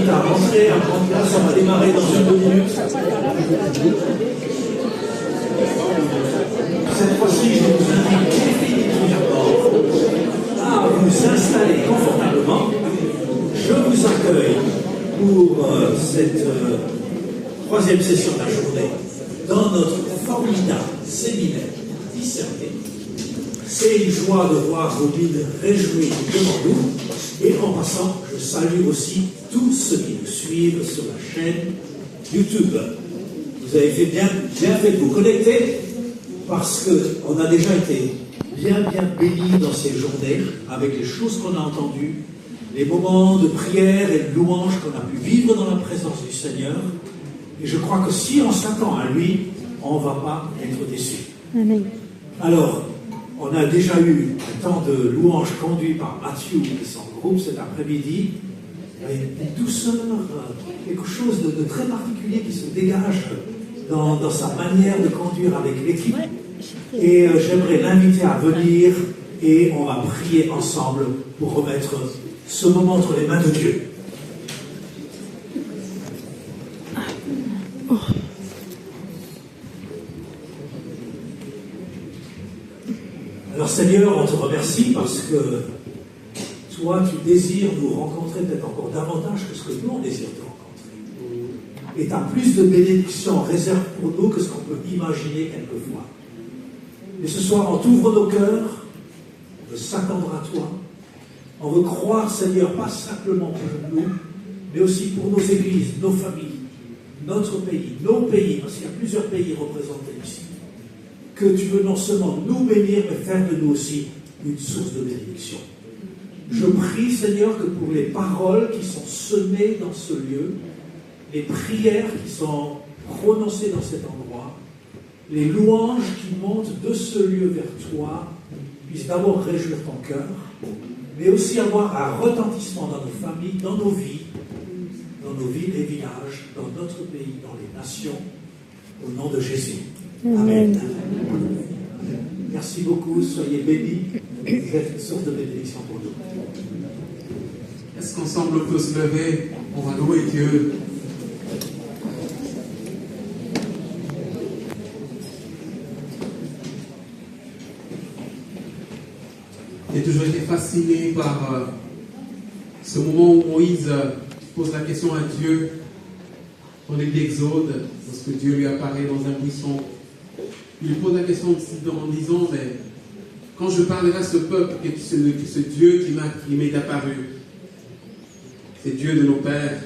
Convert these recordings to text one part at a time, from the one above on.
invite à rentrer à prendre place. On va démarrer dans une 2 minutes. Cette fois-ci, je vous invite définitivement à vous installer confortablement. Je vous accueille pour cette troisième session de la journée dans notre formidable séminaire Discerner. C'est une joie de voir Robin réjouie devant nous. Et en passant, je salue aussi tous ceux qui nous suivent sur la chaîne YouTube. Vous avez fait bien fait de vous connecter parce qu'on a déjà été bien bénis dans ces journées avec les choses qu'on a entendues, les moments de prière et de louange qu'on a pu vivre dans la présence du Seigneur. Et je crois que si on s'attend à lui, on ne va pas être déçu. Amen. Alors, on a déjà eu un temps de louange conduit par Mathieu et son groupe cet après-midi. Il y a une douceur, quelque chose de très particulier qui se dégage dans sa manière de conduire avec l'équipe. Et j'aimerais l'inviter à venir et on va prier ensemble pour remettre ce moment entre les mains de Dieu. Alors Seigneur, on te remercie parce que toi, tu désires nous rencontrer peut-être encore davantage que ce que nous, on désire te rencontrer. Et tu as plus de bénédictions en réserve pour nous que ce qu'on peut imaginer quelquefois. Et ce soir, on t'ouvre nos cœurs, on veut s'attendre à toi, on veut croire, Seigneur, pas simplement pour nous, mais aussi pour nos églises, nos familles, notre pays, nos pays, parce qu'il y a plusieurs pays représentés ici. Que tu veux non seulement nous bénir, mais faire de nous aussi une source de bénédiction. Je prie, Seigneur, que pour les paroles qui sont semées dans ce lieu, les prières qui sont prononcées dans cet endroit, les louanges qui montent de ce lieu vers toi, puissent d'abord réjouir ton cœur, mais aussi avoir un retentissement dans nos familles, dans nos villes et villages, dans notre pays, dans les nations, au nom de Jésus. Amen. Merci beaucoup, soyez bénis. Vous êtes une source de bénédiction pour nous. Est-ce qu'ensemble on peut se lever? On va louer Dieu. J'ai toujours été fasciné par ce moment où Moïse pose la question à Dieu dans l'Exode, lorsque Dieu lui apparaît dans un buisson. Il lui pose la question en disant, mais quand je parlerai à ce peuple, ce Dieu qui m'est apparu, c'est Dieu de nos pères,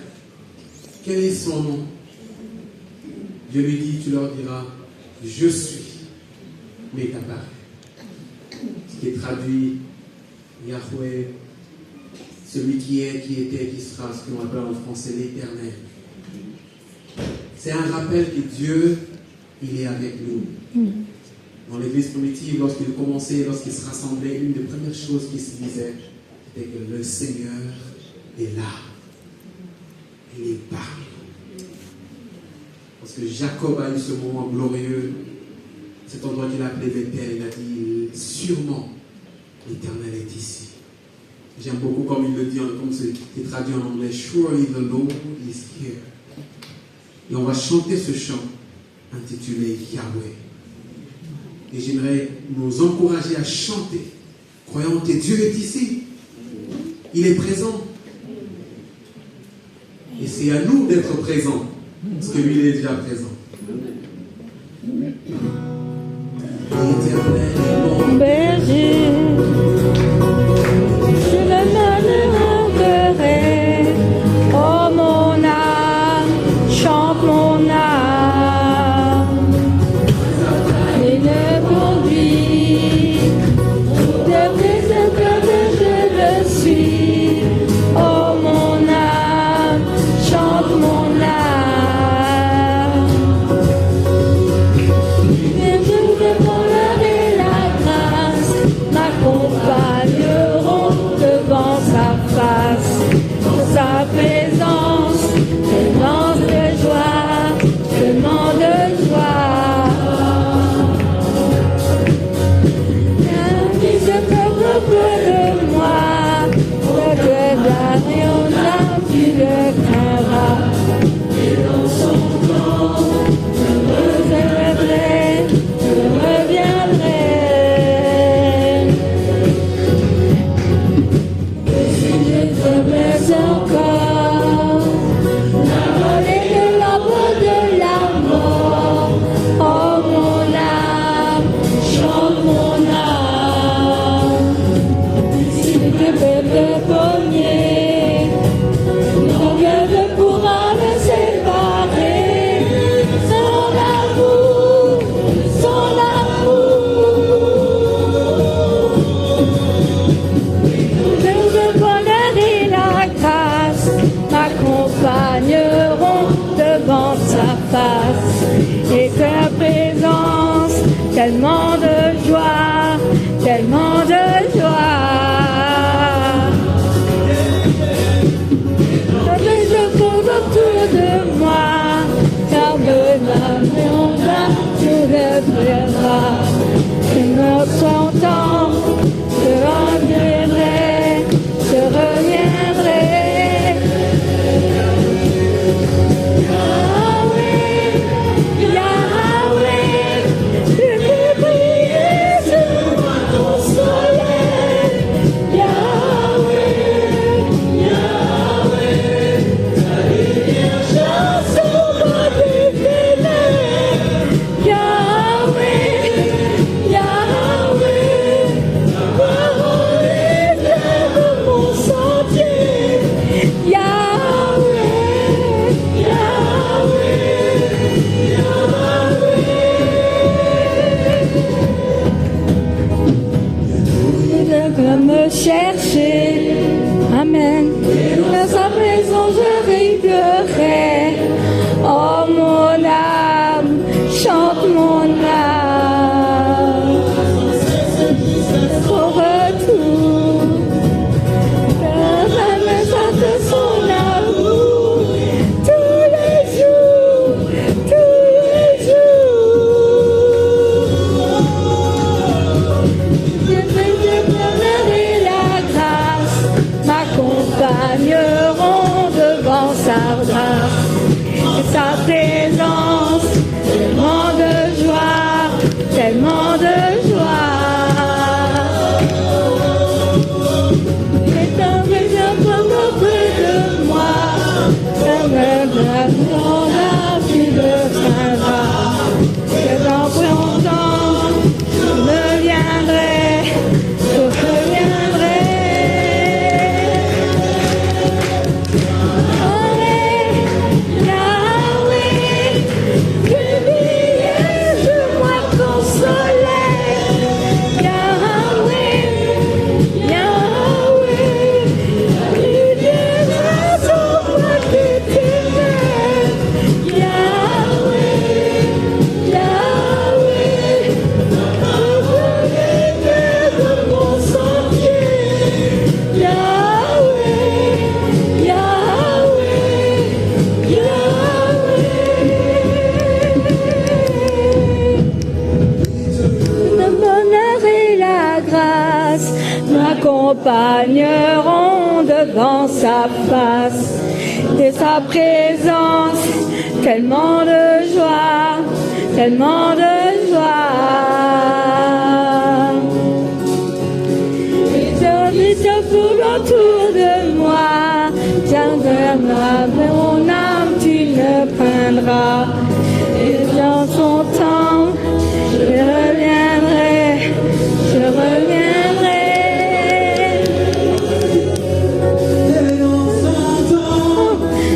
quel est son nom? Dieu lui dit, tu leur diras, je suis, m'est apparu. Ce qui est traduit, Yahweh, celui qui est, qui était, qui sera, ce qu'on appelle en français l'Éternel. C'est un rappel que Dieu, il est avec nous. Dans l'église primitive, lorsqu'il commençait, lorsqu'il se rassemblait, une des premières choses qui se disait, c'était que le Seigneur est là. Il est parmi nous. Parce que Jacob a eu ce moment glorieux, cet endroit qu'il a appelé Bethel, il a dit, sûrement, l'Éternel est ici. J'aime beaucoup comme il le dit, comme c'est traduit en anglais, surely the Lord is here. Et on va chanter ce chant intitulé Yahweh. Et j'aimerais nous encourager à chanter, croyant que Dieu est ici. Il est présent. Et c'est à nous d'être présents, parce que lui, il est déjà présent. L'Éternel est mon berger, je ne me manquerai. Oh mon âme, chante mon âme. Il me conduit de près comme je le suis. Oh mon âme, chante mon âme. m'accompagneront devant sa face. Et ta présence, tellement de joie, tellement de joie. Autour de moi, car de la maison, je lèverai, je me sentant, je reviendrai, je reviendrai. Yahweh, Yahweh, je vais briller sur moi ton soleil. Yahweh, Yahweh, ta lumière chasse au bas des ténèbres. Yahweh, Yahweh, ta parole éclaire mon sentier. Yahweh, Yahweh, Yahweh. De me chercher, amen. Dans sa présence je vibrerai. Oh mon âme, chante mon âme. Au retour, la maison de son amour. Tous les jours, tous les jours. Le bonheur et la grâce m'accompagneront devant sa grâce. Et sa présence, tellement de joie, tellement de joie. Et ta présence auprès de moi, ça me donnera, tu le craindras. Que dans longtemps, je me viendrai, je reviendrai. Yahweh, que briller sur moi ton soleil. Yahweh, Yahweh, lumière sur moi tes ténèbres. Yahweh, Yahweh, de mon sentier. Yahweh, Yahweh, Yahweh. Le bonheur et la grâce m'accompagneront devant sa face. Et sa présence, tellement de joie, tellement de joie. Et je pour autour de moi, tiendra mon âme, tu ne craindras. Et dans son temps, je reviendrai, je reviendrai. Et dans son temps,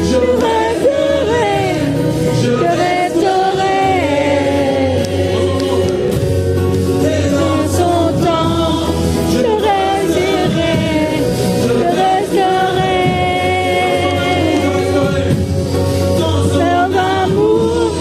je resterai, je resterai. Et dans son temps, je resterai, je resterai. Dans son amour,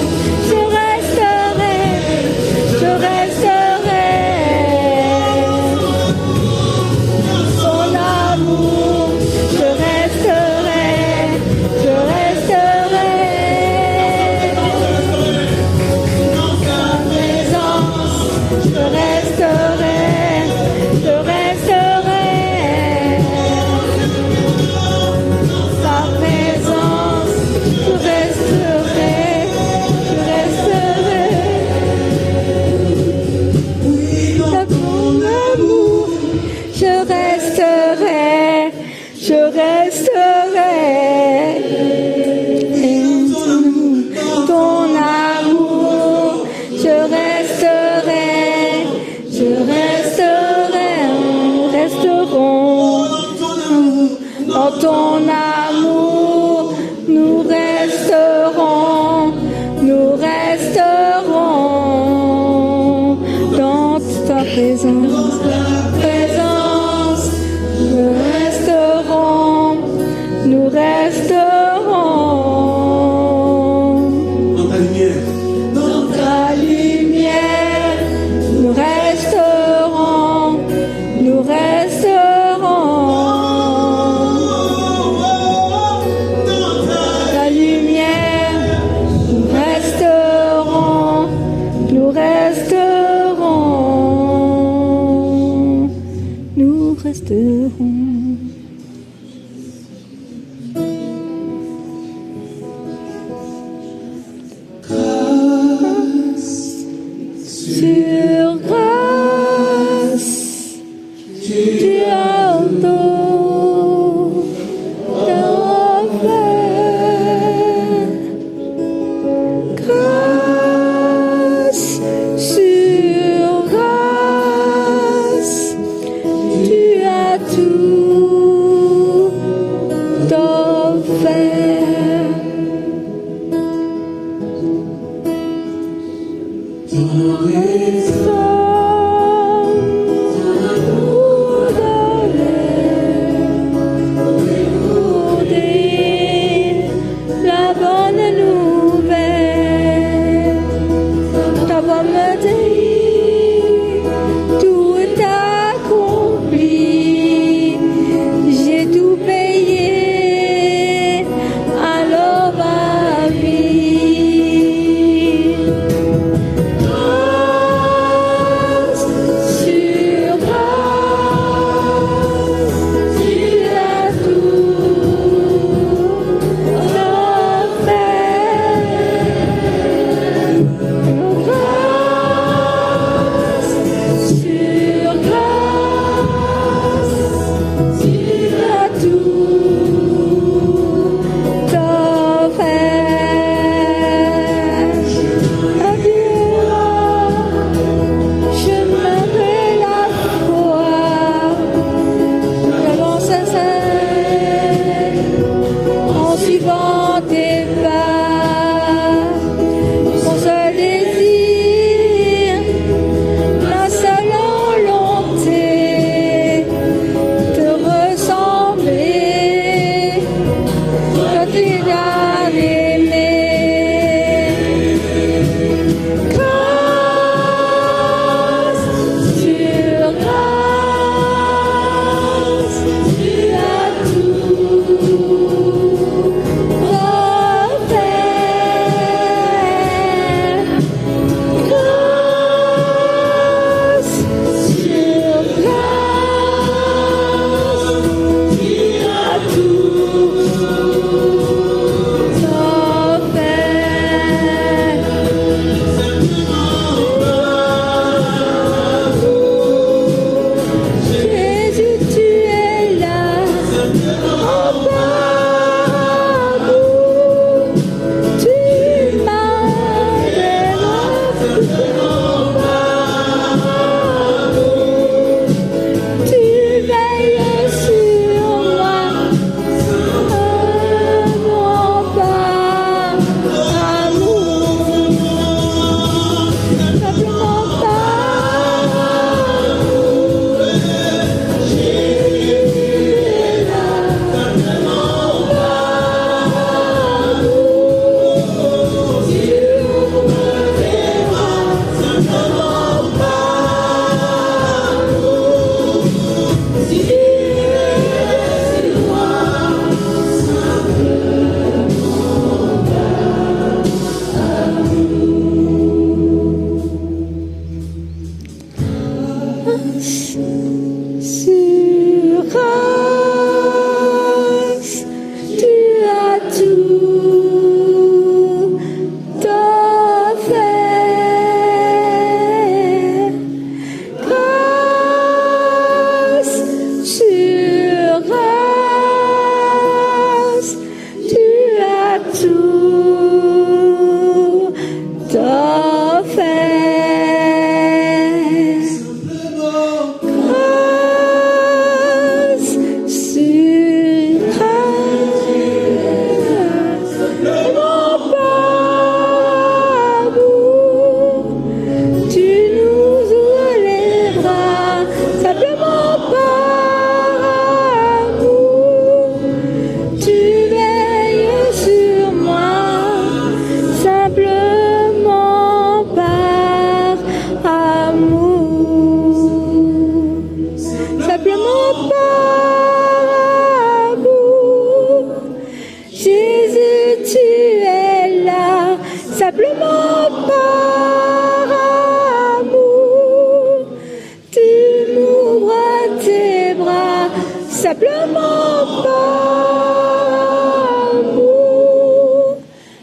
simplement par amour.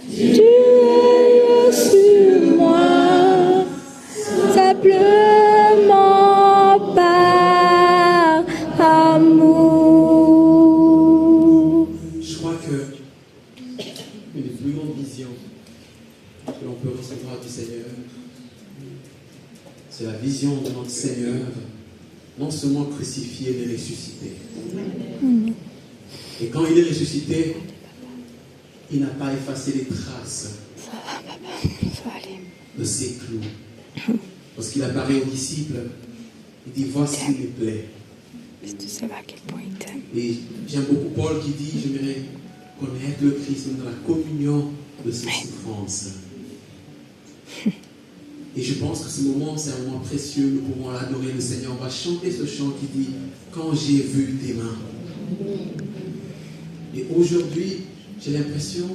Tu es sur moi, simplement par amour. Je crois que une des plus grandes visions que l'on peut recevoir du Seigneur, c'est la vision de notre Seigneur, non seulement crucifié, mais ressuscité. Et quand il est ressuscité, il n'a pas effacé les traces de ses clous. Lorsqu'il apparaît aux disciples, il dit, voici mes plaies. Parce que tu sais à quel point il t'aime. Et j'aime beaucoup Paul qui dit, j'aimerais connaître le Christ dans la communion de ses souffrances. Et je pense que ce moment, c'est un moment précieux, nous pouvons l'adorer le Seigneur. On va chanter ce chant qui dit, quand j'ai vu tes mains. Et aujourd'hui, j'ai l'impression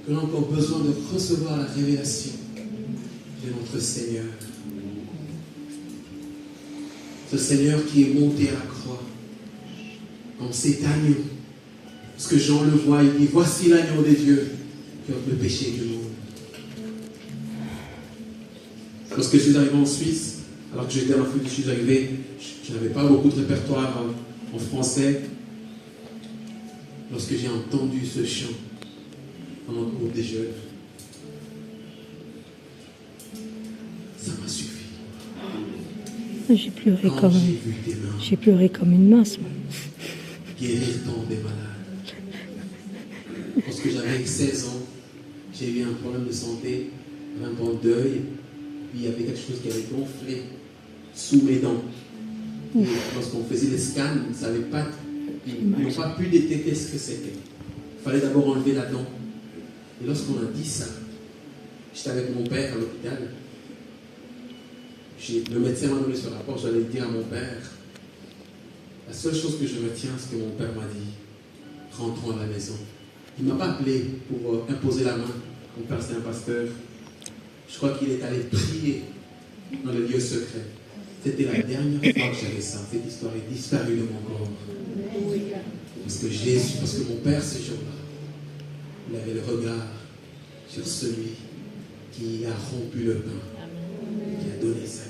que l'on a encore besoin de recevoir la révélation de notre Seigneur. Ce Seigneur qui est monté à la croix, comme cet agneau. Parce que Jean le voit, il dit, voici l'agneau de Dieu qui ôte le péché du monde. Lorsque je suis arrivé en Suisse, alors que j'étais en Afrique du Sud, je n'avais pas beaucoup de répertoire en français. Lorsque j'ai entendu ce chant pendant le groupe des jeunes, ça m'a suffi. J'ai pleuré Quand comme j'ai vu tes mains, j'ai pleuré comme une masse. Moi. guérir tant des malades. Lorsque j'avais 16 ans, j'ai eu un problème de santé, un bon deuil, puis il y avait quelque chose qui avait gonflé sous mes dents. Et lorsqu'on faisait les scans, ils ne savaient pas, ils n'ont pas pu détecter ce que c'était. Il fallait d'abord enlever la dent. Et lorsqu'on a dit ça, j'étais avec mon père à l'hôpital. Le médecin m'a donné ce rapport, j'allais le dire à mon père. La seule chose que je retiens, c'est que mon père m'a dit, rentrons à la maison. Il ne m'a pas appelé pour imposer la main. Mon père, c'est un pasteur. Je crois qu'il est allé prier dans le lieu secret. C'était la dernière fois que j'avais ça. Cette histoire est disparue de mon corps. Parce que mon père, ce jour-là, il avait le regard sur celui qui a rompu le pain, qui a donné sa vie.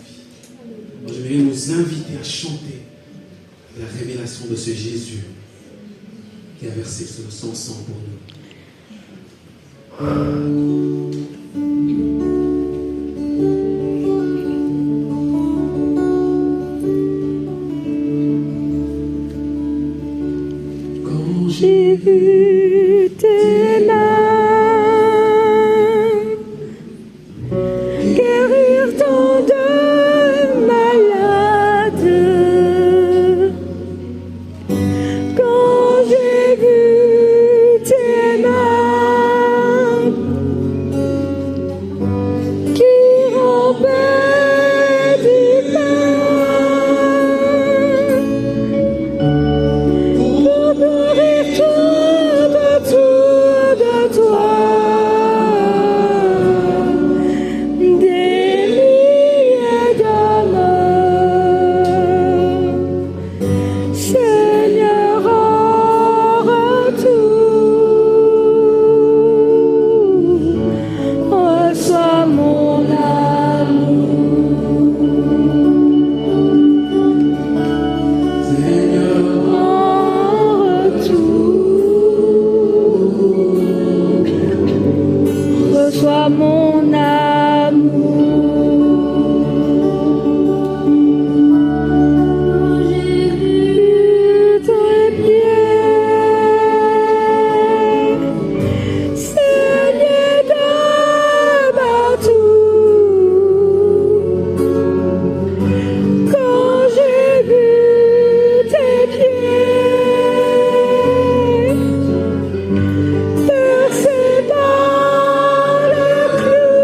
Alors, j'aimerais nous inviter à chanter la révélation de ce Jésus qui a versé son sang pour nous. Quand J'ai vu tes mains guérir tant de malades. Quand j'ai vu tes mains qui rompaient du pain pour nourrir tout autour de toi, des milliers d'hommes, Seigneur, en retour, reçois mon amour. Seigneur, En retour, reçois mon amour. J'ai vu tes pieds saignés de partout. Quand j'ai vu tes pieds percés par le clou,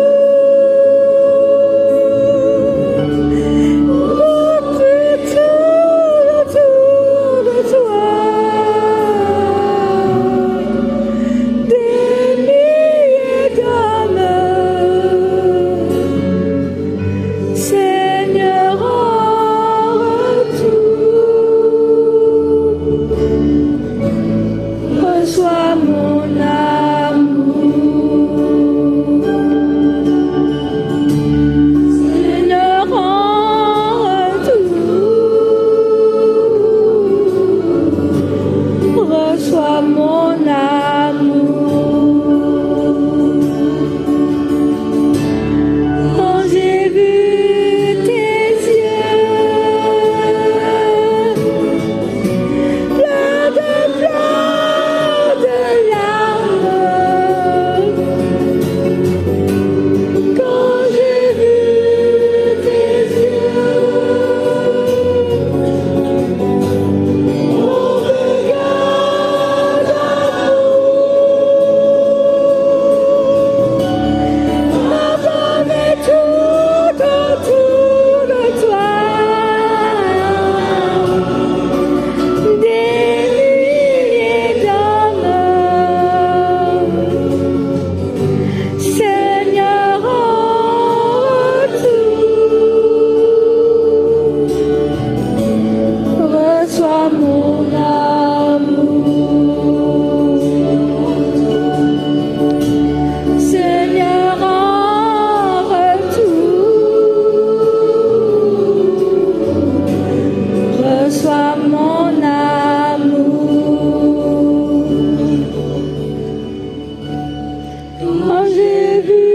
quand j'ai vu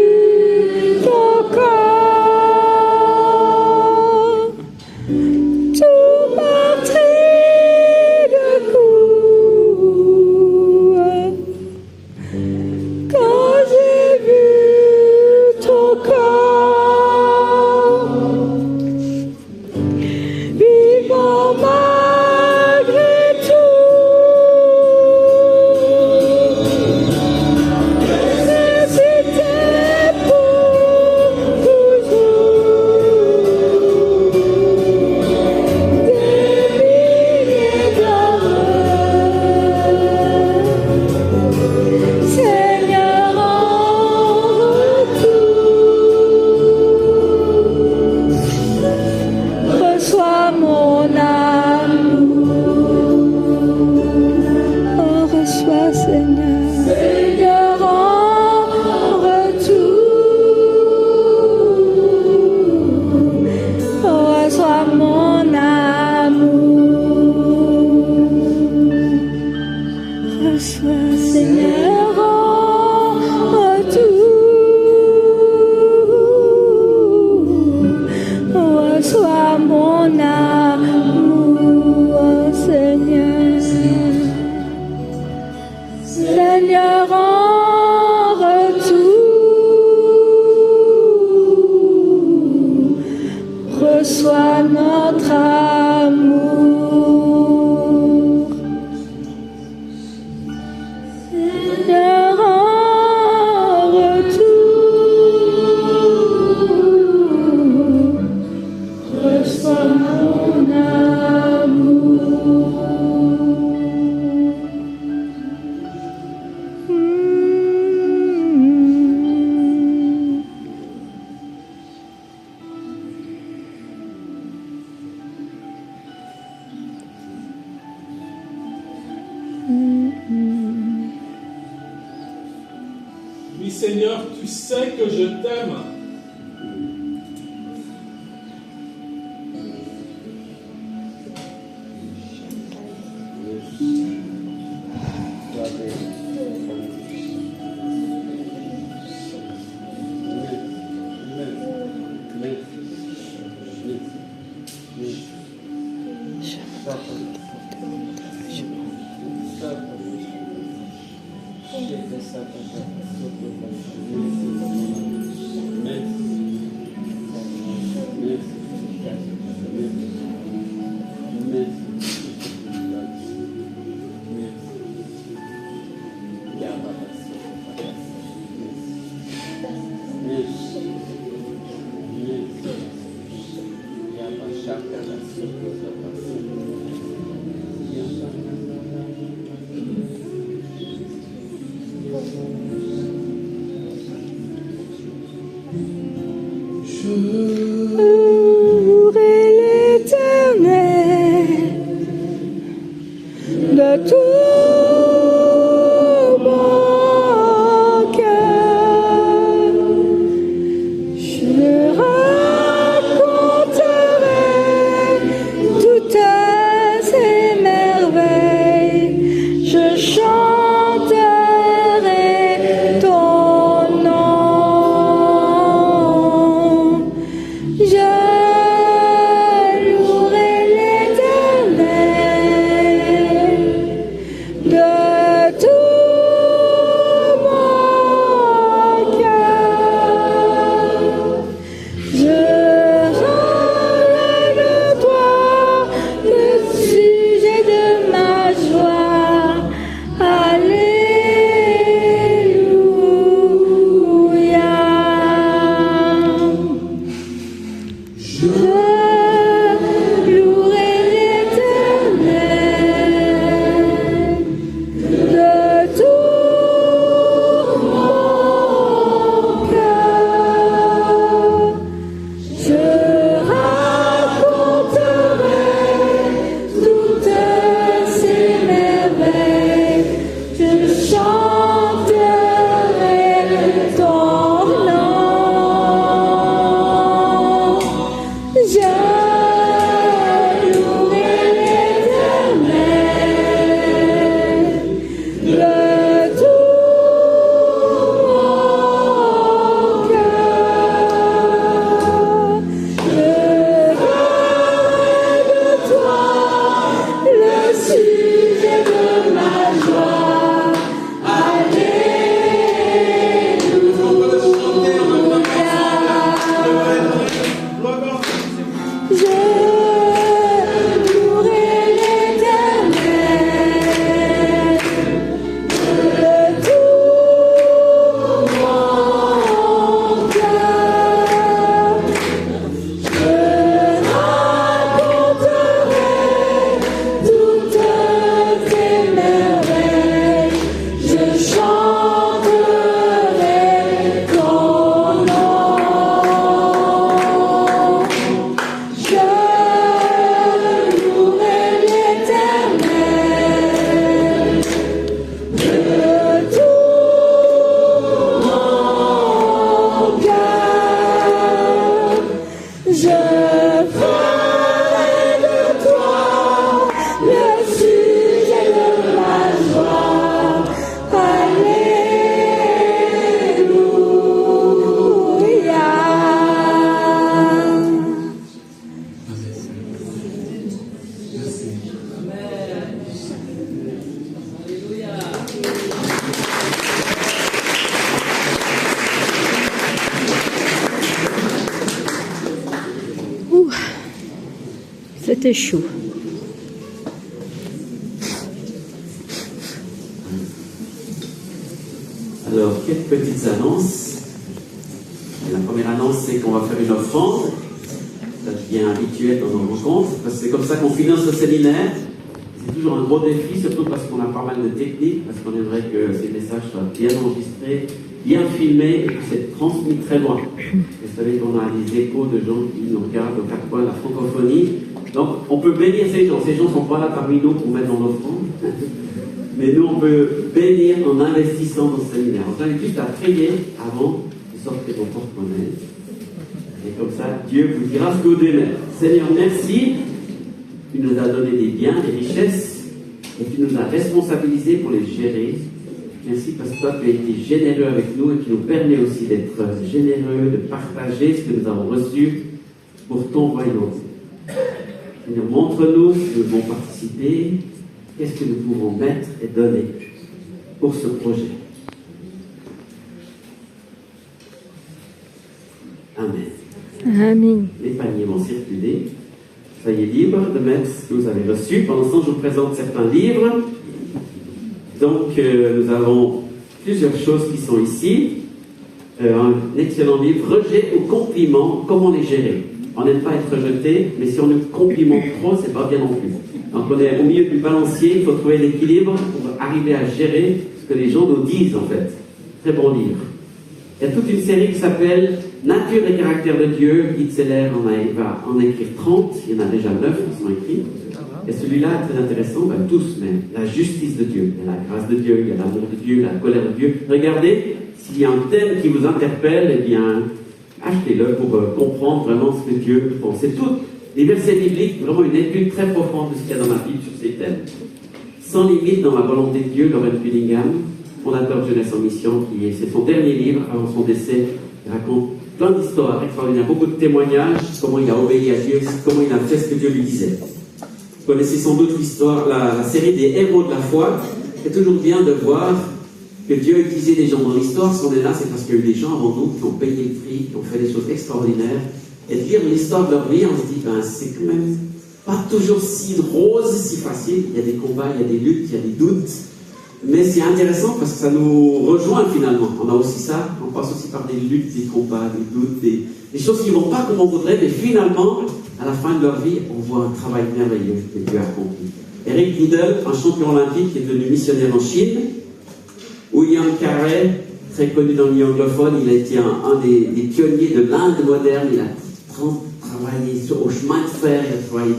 ton corps, tout meurtri de coups, quand j'ai vu ton corps, vivant malgré tout, c'était pour toujours des milliers d'heures, Seigneur, en retour, reçois mon amour, oh, reçois Seigneur, Seigneur, en retour, oh, reçois mon amour, reçois Seigneur, en retour, reçois mon amour, Seigneur, Seigneur, en retour, reçois notre amour, Seigneur, en retour, reçois mon amour. Oui, Seigneur, tu sais que je t'aime. Louerai l'Éternel, c'était chaud. Alors, quelques petites annonces. La première annonce, c'est qu'on va faire une offrande. Ça devient habituel dans nos rencontres, parce que c'est comme ça qu'on finance le séminaire. C'est toujours un gros défi, surtout parce qu'on a pas mal de techniques, parce qu'on aimerait que ces messages soient bien enregistrés, bien filmés, et que c'est transmis très loin. Vous savez qu'on a des échos de gens qui nous regardent aux quatre coins de la francophonie. Donc, on peut bénir ces gens. Ces gens ne sont pas là parmi nous pour mettre dans l'offrande. Mais nous, on peut bénir en investissant dans ce séminaire. On s'invite juste à prier avant de sortir vos porte-monnaie. Et comme ça, Dieu vous dira ce que vous devez mettre. Seigneur, merci. Tu nous as donné des biens, des richesses, et tu nous as responsabilisés pour les gérer. Merci parce que toi, tu as été généreux avec nous et tu nous permets aussi d'être généreux, de partager ce que nous avons reçu pour ton royaume. Seigneur, montre-nous si nous devons participer. Qu'est-ce que nous pouvons mettre et donner pour ce projet? Amen. Amen. Les paniers vont circuler. Soyez libres de mettre ce que vous avez reçu. Pendant ce temps, je vous présente certains livres. Donc, nous avons plusieurs choses qui sont ici. Un excellent livre, Rejet ou compliment, comment les gérer. On n'aime pas être rejeté, mais si on nous complimente trop, c'est pas bien non plus. Donc, on est au milieu du balancier, il faut trouver l'équilibre pour arriver à gérer ce que les gens nous disent, en fait. Très bon livre. Il y a toute une série qui s'appelle Nature et caractère de Dieu. Guy Zeller va en écrire 30, il y en a déjà 9 qui sont écrits. Et celui-là est très intéressant, tous même. La justice de Dieu, il y a la grâce de Dieu, il y a l'amour de Dieu, la colère de Dieu. Regardez, s'il y a un thème qui vous interpelle, eh bien, achetez-le pour comprendre vraiment ce que Dieu pense. C'est tout, les versets bibliques, vraiment une étude très profonde de ce qu'il y a dans la Bible sur ces thèmes. Sans limite dans la volonté de Dieu, Loren Cunningham, fondateur de Jeunesse en Mission, c'est son dernier livre avant son décès. Il raconte plein d'histoires extraordinaires, beaucoup de témoignages, comment il a obéi à Dieu, comment il a fait ce que Dieu lui disait. Vous connaissez sans doute l'histoire, la série des héros de la foi. C'est toujours bien de voir que Dieu a utilisé des gens dans l'histoire. Si on est là, c'est parce qu'il y a eu des gens avant nous qui ont payé le prix, qui ont fait des choses extraordinaires. Et de lire l'histoire de leur vie, on se dit, c'est quand même pas toujours si rose, si facile. Il y a des combats, il y a des luttes, il y a des doutes. Mais c'est intéressant parce que ça nous rejoint finalement. On a aussi ça, on passe aussi par des luttes, des combats, des doutes, des choses qui ne vont pas comme on voudrait, mais finalement, à la fin de leur vie, on voit un travail merveilleux que Dieu a accompli. Eric Liddell, un champion olympique qui est devenu missionnaire en Chine. William Carey, très connu dans le milieu anglophone, il a été un des pionniers de l'Inde moderne. Il a travaillé au chemin de fer, il a travaillé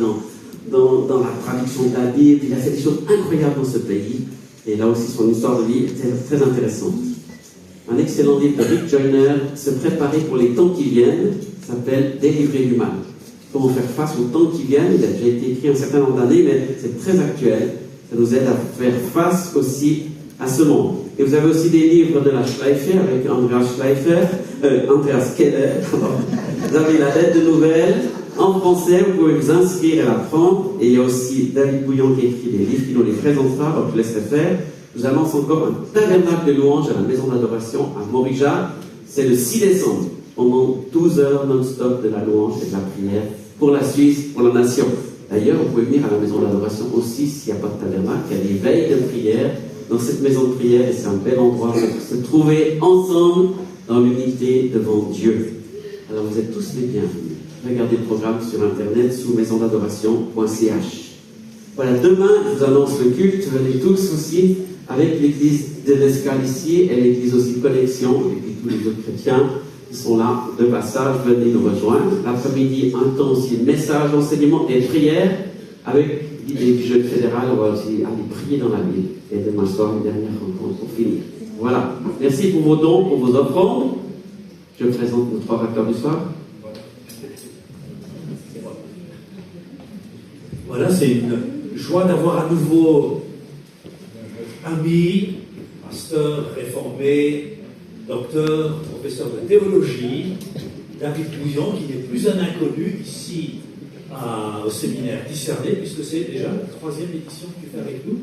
dans la traduction de la Bible. Il a fait des choses incroyables dans ce pays. Et là aussi, son histoire de vie était très intéressante. Un excellent livre de Rick Joyner, Se préparer pour les temps qui viennent, s'appelle Délivrer du mal. Comment faire face aux temps qui viennent. Il a déjà été écrit un certain nombre d'années, mais c'est très actuel. Ça nous aide à faire face aussi à ce monde. Et vous avez aussi des livres de la Schleifer avec Andreas Keller. Vous avez la lettre de nouvelles en français, vous pouvez vous inscrire et la prendre. Et il y a aussi David Bouillon qui écrit des livres qui nous les présentera, donc je laisserai faire. Je vous annonce encore un tabernacle de louange à la maison d'adoration à Morija. C'est le 6 décembre, pendant 12 heures non-stop de la louange et de la prière pour la Suisse, pour la nation. D'ailleurs, vous pouvez venir à la maison d'adoration aussi s'il n'y a pas de tabernacle. Il y a des veilles de prière dans cette maison de prière et c'est un bel endroit pour se trouver ensemble dans l'unité devant Dieu. Alors vous êtes tous les bienvenus. Regardez le programme sur internet sous maisondadoration.ch. Voilà, demain, je vous annonce le culte. Venez tous aussi avec l'église de l'Escale ici et l'église aussi Connexion et puis tous les autres chrétiens qui sont là de passage. Venez nous rejoindre. L'après-midi, un temps aussi de message, enseignement et prière avec l'idée du jeûne fédéral. On va aussi aller prier dans la ville. Et demain soir, une dernière rencontre pour finir. Voilà. Merci pour vos dons, pour vos offrandes. Je présente nos 3 rapports du soir. Voilà, c'est une joie d'avoir à nouveau ami, pasteur réformé, docteur, professeur de théologie, David Bouillon, qui n'est plus un inconnu ici au séminaire Discerner, puisque c'est déjà la 3e édition qu'il fait avec nous.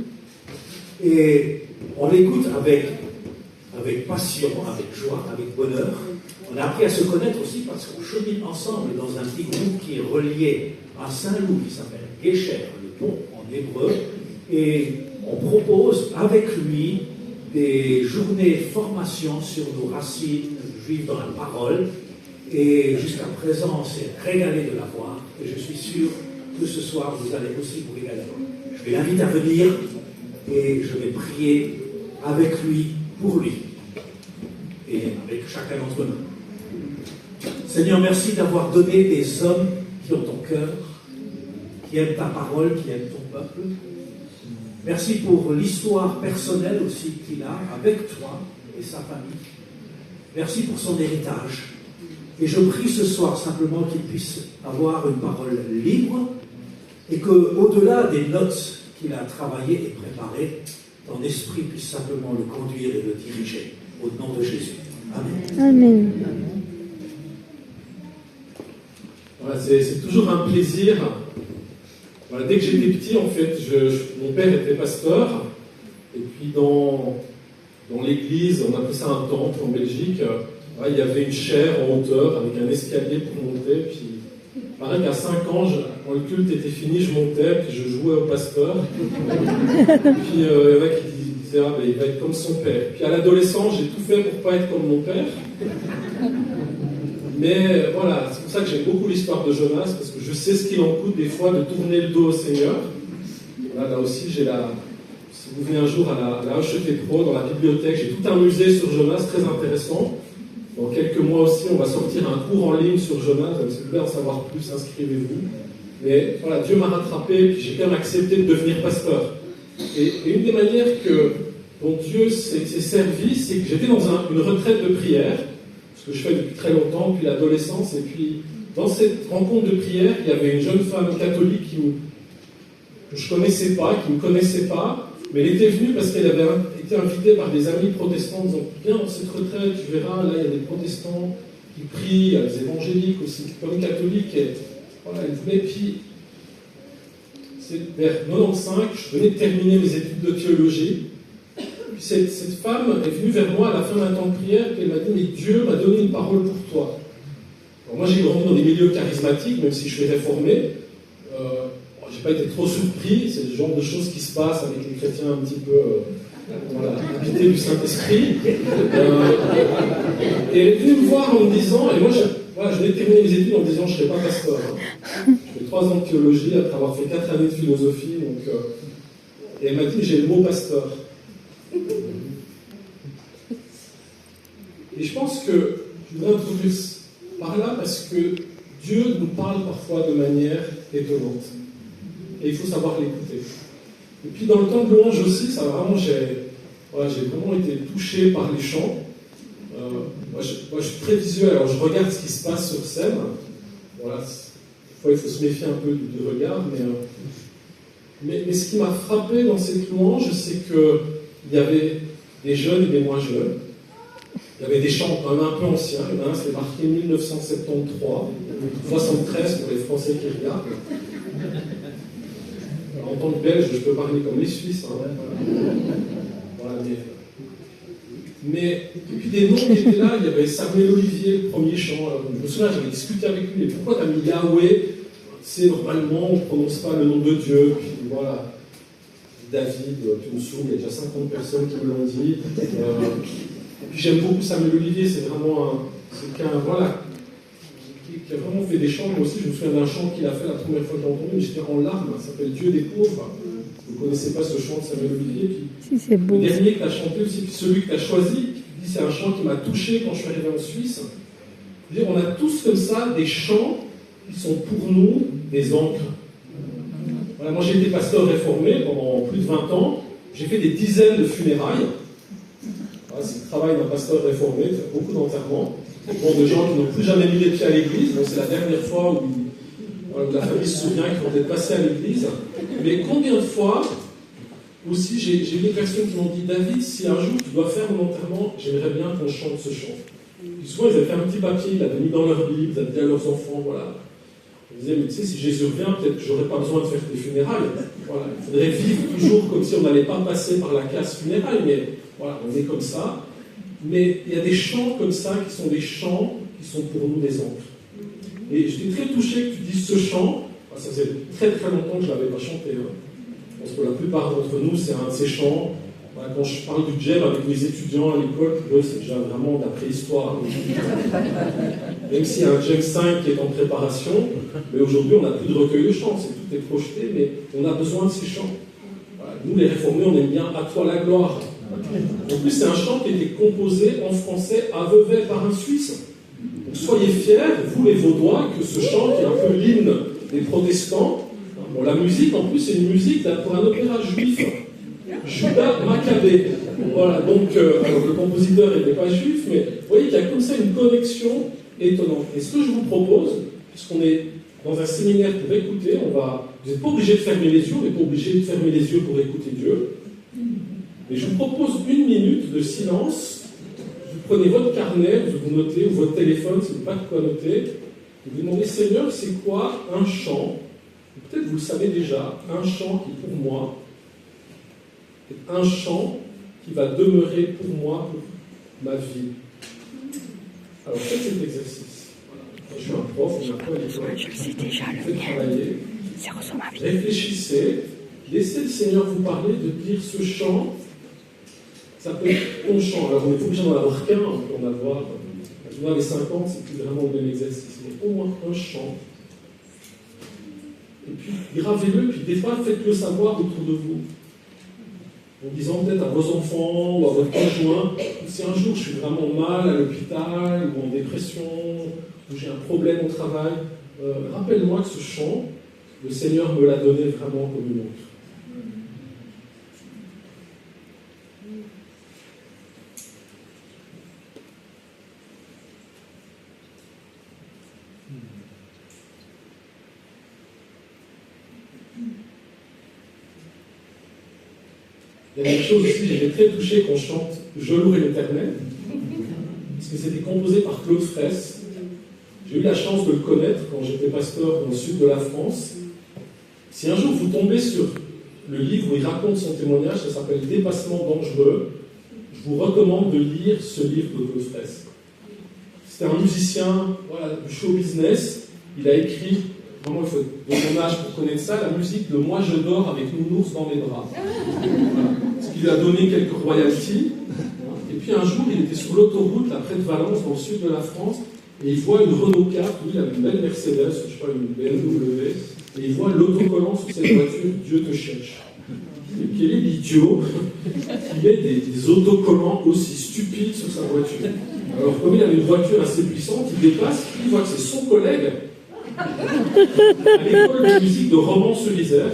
Et on l'écoute avec passion, avec joie, avec bonheur. On a appris à se connaître aussi parce qu'on chemine ensemble dans un petit groupe qui est relié à Saint-Loup, qui s'appelle Gesher, le pont en hébreu, et on propose avec lui des journées formation sur nos racines juives dans la parole. Et jusqu'à présent, on s'est régalé de la voir. Et je suis sûr que ce soir, vous allez aussi vous régaler. Je vais l'inviter à venir et je vais prier avec lui, pour lui, et avec chacun d'entre nous. Seigneur, merci d'avoir donné des hommes qui ont ton cœur, qui aiment ta parole, qui aiment ton peuple. Merci pour l'histoire personnelle aussi qu'il a avec toi et sa famille. Merci pour son héritage. Et je prie ce soir simplement qu'il puisse avoir une parole libre et qu'au-delà des notes qu'il a travaillées et préparées, ton esprit puisse simplement le conduire et le diriger. Au nom de Jésus. Amen. Amen. Voilà, c'est toujours un plaisir. Voilà, dès que j'étais petit, en fait, mon père était pasteur. Et puis dans l'église, on appelait ça un temple en Belgique, il y avait une chaire en hauteur avec un escalier pour monter. Puis, pareil qu'à 5 ans, quand le culte était fini, je montais, puis je jouais au pasteur. Puis il y en a qui disaient, il va être comme son père. Puis à l'adolescence, j'ai tout fait pour pas être comme mon père. Mais voilà, c'est pour ça que j'aime beaucoup l'histoire de Jonas, parce que je sais ce qu'il en coûte des fois de tourner le dos au Seigneur. Là aussi, si vous venez un jour à la HET Pro, dans la bibliothèque, j'ai tout un musée sur Jonas, très intéressant. Dans quelques mois aussi, on va sortir un cours en ligne sur Jonas. Donc, si vous voulez en savoir plus, inscrivez-vous. Mais voilà, Dieu m'a rattrapé, puis j'ai quand même accepté de devenir pasteur. Et une des manières dont Dieu s'est servi, c'est que j'étais dans une retraite de prière, ce que je fais depuis très longtemps, depuis l'adolescence. Et puis, dans cette rencontre de prière, il y avait une jeune femme catholique que je ne connaissais pas, qui ne me connaissait pas. Mais elle était venue parce qu'elle avait été invitée par des amis protestants en disant « Viens dans cette retraite, tu verras, là il y a des protestants qui prient, il y a des évangéliques aussi, comme catholiques. » Et voilà, elle venait, puis c'est vers 95, je venais de terminer mes études de théologie. Puis cette femme est venue vers moi à la fin d'un temps de prière, et elle m'a dit « Mais Dieu m'a donné une parole pour toi. » Alors moi j'ai grandi dans des milieux charismatiques, même si je suis réformé. Je n'ai pas été trop surpris, c'est le genre de choses qui se passent avec les chrétiens un petit peu habités du Saint-Esprit. Et elle est venue me voir en me disant, et moi je venais de terminer mes études en me disant je ne serai pas pasteur. Je fais 3 ans de théologie après avoir fait 4 années de philosophie. Et elle m'a dit j'ai le mot pasteur. Et je pense que je voudrais introduire par là parce que Dieu nous parle parfois de manière étonnante. Et il faut savoir l'écouter. Et puis dans le temps de louange aussi, j'ai vraiment été touché par les chants. Moi, je suis très visuel, alors je regarde ce qui se passe sur scène. Voilà, des fois il faut se méfier un peu du regard, mais ce qui m'a frappé dans cette louange, c'est qu'il y avait des jeunes et des moins jeunes. Il y avait des chants quand même un peu anciens. Il y en a un, c'était marqué 1973, 73 pour les Français qui regardent. En tant que Belge, je peux parler comme les Suisses. Voilà, mais et puis des noms qui étaient là, il y avait Samuel Olivier, le premier chant. Alors, je me souviens, j'avais discuté avec lui, mais pourquoi tu as mis Yahweh? Tu sais, normalement, on ne prononce pas le nom de Dieu. Puis voilà, David, Pionsou, il y a déjà 50 personnes qui me l'ont dit. Et puis j'aime beaucoup Samuel Olivier, c'est vraiment quelqu'un, voilà, qui a vraiment fait des chants. Moi aussi, je me souviens d'un chant qu'il a fait la première fois que j'ai entendu, mais j'étais en larmes, ça s'appelle Dieu des pauvres. Vous ne connaissez pas ce chant de Samuel Olivier. Puis, c'est beau. Le dernier que tu as chanté aussi, puis celui que tu as choisi, qui dit c'est un chant qui m'a touché quand je suis arrivé en Suisse. Je veux dire, on a tous comme ça des chants qui sont pour nous des encres. Voilà, moi j'ai été pasteur réformé pendant plus de 20 ans, j'ai fait des dizaines de funérailles. Voilà, c'est le travail d'un pasteur réformé, il fait beaucoup d'enterrements. Bon, de gens qui n'ont plus jamais mis les pieds à l'église, donc c'est la dernière fois où la famille se souvient qu'ils vont être passés à l'église. Mais combien de fois aussi j'ai eu des personnes qui m'ont dit David, si un jour tu dois faire mon enterrement, j'aimerais bien qu'on chante ce chant. Et souvent ils avaient fait un petit papier, ils l'avaient mis dans leur Bible, ils avaient dit à leurs enfants, voilà. Ils disaient, mais tu sais, si Jésus revient, peut-être que j'aurais pas besoin de faire des funérailles. Voilà, il faudrait vivre toujours comme si on n'allait pas passer par la case funéraille, mais voilà, on est comme ça. Mais il y a des chants comme ça qui sont des chants qui sont pour nous des encres. Et j'étais très touché que tu dises ce chant, Ça faisait très très longtemps que je ne l'avais pas chanté. Hein. Je pense que la plupart d'entre nous, c'est un de ces chants. Voilà, quand je parle du djem avec les étudiants à l'école, pour eux, c'est déjà vraiment de la préhistoire. Même s'il y a un djem 5 qui est en préparation, mais aujourd'hui, on n'a plus de recueil de chants, tout est projeté, mais on a besoin de ces chants. Voilà, nous, les réformés, on aime bien « À toi la gloire ». En plus, c'est un chant qui a été composé en français à Vevey par un Suisse. Donc, soyez fiers, vous les Vaudois, que ce chant, qui est un peu l'hymne des protestants, bon, la musique, en plus, c'est une musique pour un opéra juif, Judas Maccabée. Voilà, donc, alors le compositeur n'était pas juif, mais vous voyez qu'il y a comme ça une connexion étonnante. Et ce que je vous propose, puisqu'on est dans un séminaire pour écouter, vous n'êtes pas obligé de fermer les yeux, on n'est pas obligé de fermer les yeux pour écouter Dieu. Et je vous propose 1 minute de silence. Vous prenez votre carnet, vous notez, ou votre téléphone, si vous n'avez pas de quoi noter, et vous demandez, Seigneur, c'est quoi un chant? Peut-être vous le savez déjà, un chant qui, pour moi, est un chant qui va demeurer pour moi, pour ma vie. Alors, faites cet exercice. Voilà. Je suis un prof, on a pas l'école. Je le sais déjà, le mien. Travailler. Ça ressemble à ma vie. Réfléchissez, laissez le Seigneur vous parler, de dire ce chant. Ça peut être ton chant. Alors, on n'est pas obligé d'en avoir qu'un, on peut en avoir. Quand on a les 50, c'est plus vraiment le même exercice. Mais au moins un chant. Et puis, gravez-le, puis des fois, faites-le savoir autour de vous. En disant peut-être à vos enfants ou à votre conjoint, si un jour je suis vraiment mal à l'hôpital ou en dépression, ou j'ai un problème au travail, rappelle-moi que ce chant, le Seigneur me l'a donné vraiment comme une autre. Il y a une chose aussi, j'ai été très touché qu'on chante « Je louerai l'Éternel », parce que c'était composé par Claude Fraisse. J'ai eu la chance de le connaître quand j'étais pasteur dans le sud de la France. Si un jour vous tombez sur le livre où il raconte son témoignage, ça s'appelle « Dépassement dangereux », je vous recommande de lire ce livre de Claude Fraisse. C'était un musicien, voilà, du show business. Il a écrit, vraiment il faut être de mon âge pour connaître ça, la musique de « Moi je dors avec Nounours dans mes bras ». Ce qui lui a donné quelques royalties. Et puis un jour, il était sur l'autoroute, là, près de Valence, dans le sud de la France, et il voit une Renault 4, lui, il avait une belle Mercedes, je ne sais pas, une BMW, et il voit l'autocollant sur cette voiture, Dieu te cherche. Et puis il est l'idiot qui met des autocollants aussi stupides sur sa voiture. Alors, comme il avait une voiture assez puissante, il dépasse, il voit que c'est son collègue à l'école de musique de Romans-sur-Isère.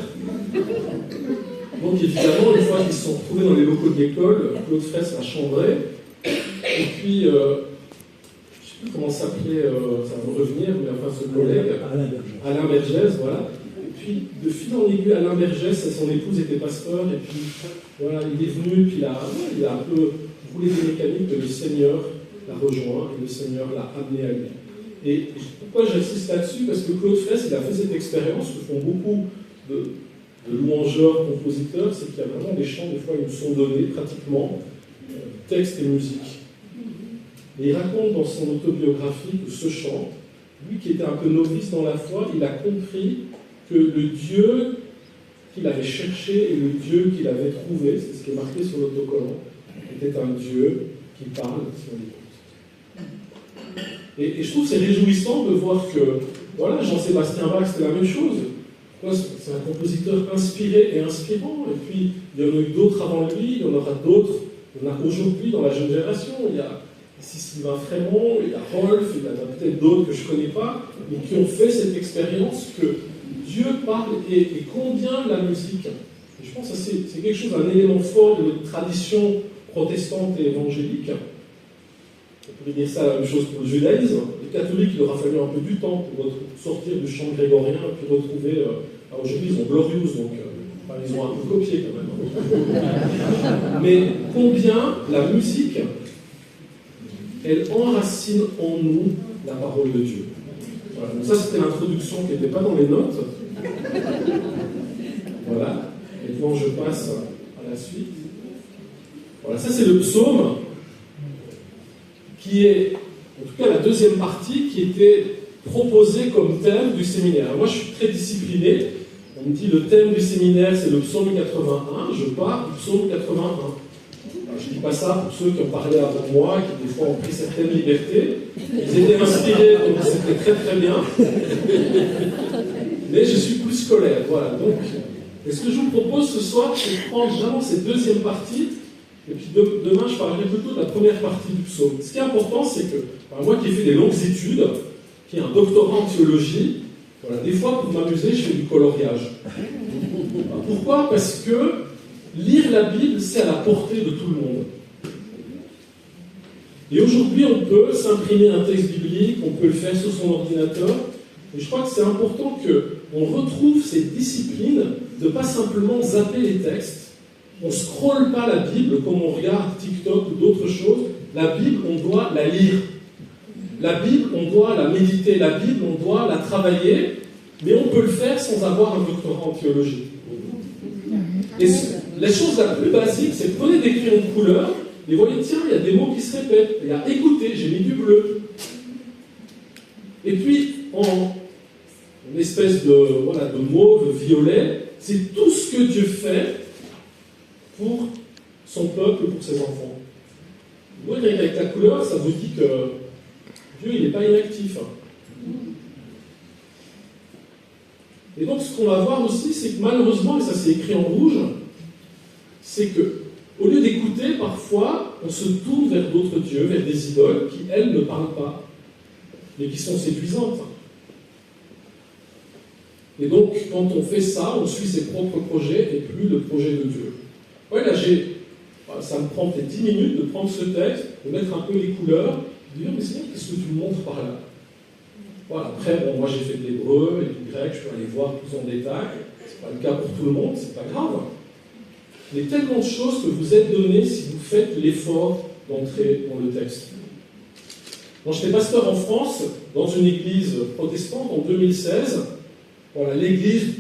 Donc évidemment, une fois qu'ils se sont retrouvés dans les locaux de l'école, Claude Fraisse l'a chambré. Et puis, je ne sais plus comment s'appelait, ça va me revenir, mais enfin ce collègue, Alain Bergès, voilà. Et puis, de fil en aiguille, Alain Bergès, son épouse était pasteur, et puis voilà, il est venu, puis il a un peu roulé des mécaniques que le Seigneur l'a rejoint, et le Seigneur l'a amené à lui. Et pourquoi j'insiste là-dessus? Parce que Claude Fraisse, il a fait cette expérience que font beaucoup de louangeurs, compositeurs, c'est qu'il y a vraiment des chants, des fois, ils nous sont donnés, pratiquement, texte et musique. Et il raconte dans son autobiographie que ce chant, lui qui était un peu novice dans la foi, il a compris que le Dieu qu'il avait cherché et le Dieu qu'il avait trouvé, c'est ce qui est marqué sur l'autocollant, était un Dieu qui parle si on l'écoute. Et je trouve que c'est réjouissant de voir que, voilà, Jean-Sébastien Bach, c'était la même chose. C'est un compositeur inspiré et inspirant, et puis il y en a eu d'autres avant lui, il y en aura d'autres, il y en a aujourd'hui dans la jeune génération. Il y a ici Sylvain Frémont, il y a Rolf, il y en a peut-être d'autres que je ne connais pas, mais qui ont fait cette expérience que Dieu parle et combien la musique. Et je pense que c'est quelque chose, un élément fort de notre tradition protestante et évangélique. On pourrait dire ça la même chose pour le judaïsme. Les catholiques, il aura fallu un peu du temps pour sortir du chant grégorien et puis retrouver. Aujourd'hui, ils ont Glorious, donc ils ont un peu copié quand même. Mais combien la musique, elle enracine en nous la parole de Dieu. Voilà. Donc ça, c'était l'introduction qui n'était pas dans les notes. Voilà. Maintenant, je passe à la suite. Voilà, ça c'est le psaume qui est, en tout cas la deuxième partie, qui était proposé comme thème du séminaire. Moi, je suis très discipliné. On me dit le thème du séminaire, c'est le psaume 81. Je pars du psaume 81. Alors, je ne dis pas ça pour ceux qui ont parlé avant moi, qui des fois ont pris certaines libertés. Ils étaient inspirés, donc c'était très très bien. Mais je suis plus scolaire, voilà. Donc, et ce que je vous propose ce soir, c'est de prendre vraiment cette deuxième partie. Et puis demain, je parlerai plutôt de la première partie du psaume. Ce qui est important, c'est que, moi qui ai fait des longues études, qui ai un doctorat en théologie, voilà, des fois, pour m'amuser, je fais du coloriage. Pourquoi ? Parce que lire la Bible, c'est à la portée de tout le monde. Et aujourd'hui, on peut s'imprimer un texte biblique, on peut le faire sur son ordinateur. Et je crois que c'est important qu'on retrouve cette discipline de ne pas simplement zapper les textes. On ne scrolle pas la Bible comme on regarde TikTok ou d'autres choses. La Bible, on doit la lire. La Bible, on doit la méditer. La Bible, on doit la travailler. Mais on peut le faire sans avoir un doctorat en théologie. Et la chose la plus basique, c'est prenez des crayons de couleur et voyez, tiens, il y a des mots qui se répètent. Il y a écouter, j'ai mis du bleu. Et puis, en espèce de mauve, violet, c'est tout ce que Dieu fait pour son peuple, pour ses enfants. Vous voyez, avec la couleur, ça vous dit que Dieu, il n'est pas inactif. Et donc, ce qu'on va voir aussi, c'est que malheureusement, et ça c'est écrit en rouge, c'est que, au lieu d'écouter, parfois, on se tourne vers d'autres dieux, vers des idoles qui, elles, ne parlent pas, mais qui sont séduisantes. Et donc, quand on fait ça, on suit ses propres projets et plus le projet de Dieu. Ouais, là, ça me prend peut-être 10 minutes de prendre ce texte, de mettre un peu les couleurs, de dire, mais Seigneur, qu'est-ce que tu me montres par là ? Voilà, après, moi j'ai fait de l'hébreu et du grec, je peux aller voir plus en détail. C'est pas le cas pour tout le monde, c'est pas grave. Il y a tellement de choses que vous êtes données si vous faites l'effort d'entrer dans le texte. Quand j'étais pasteur en France, dans une église protestante en 2016, voilà, l'église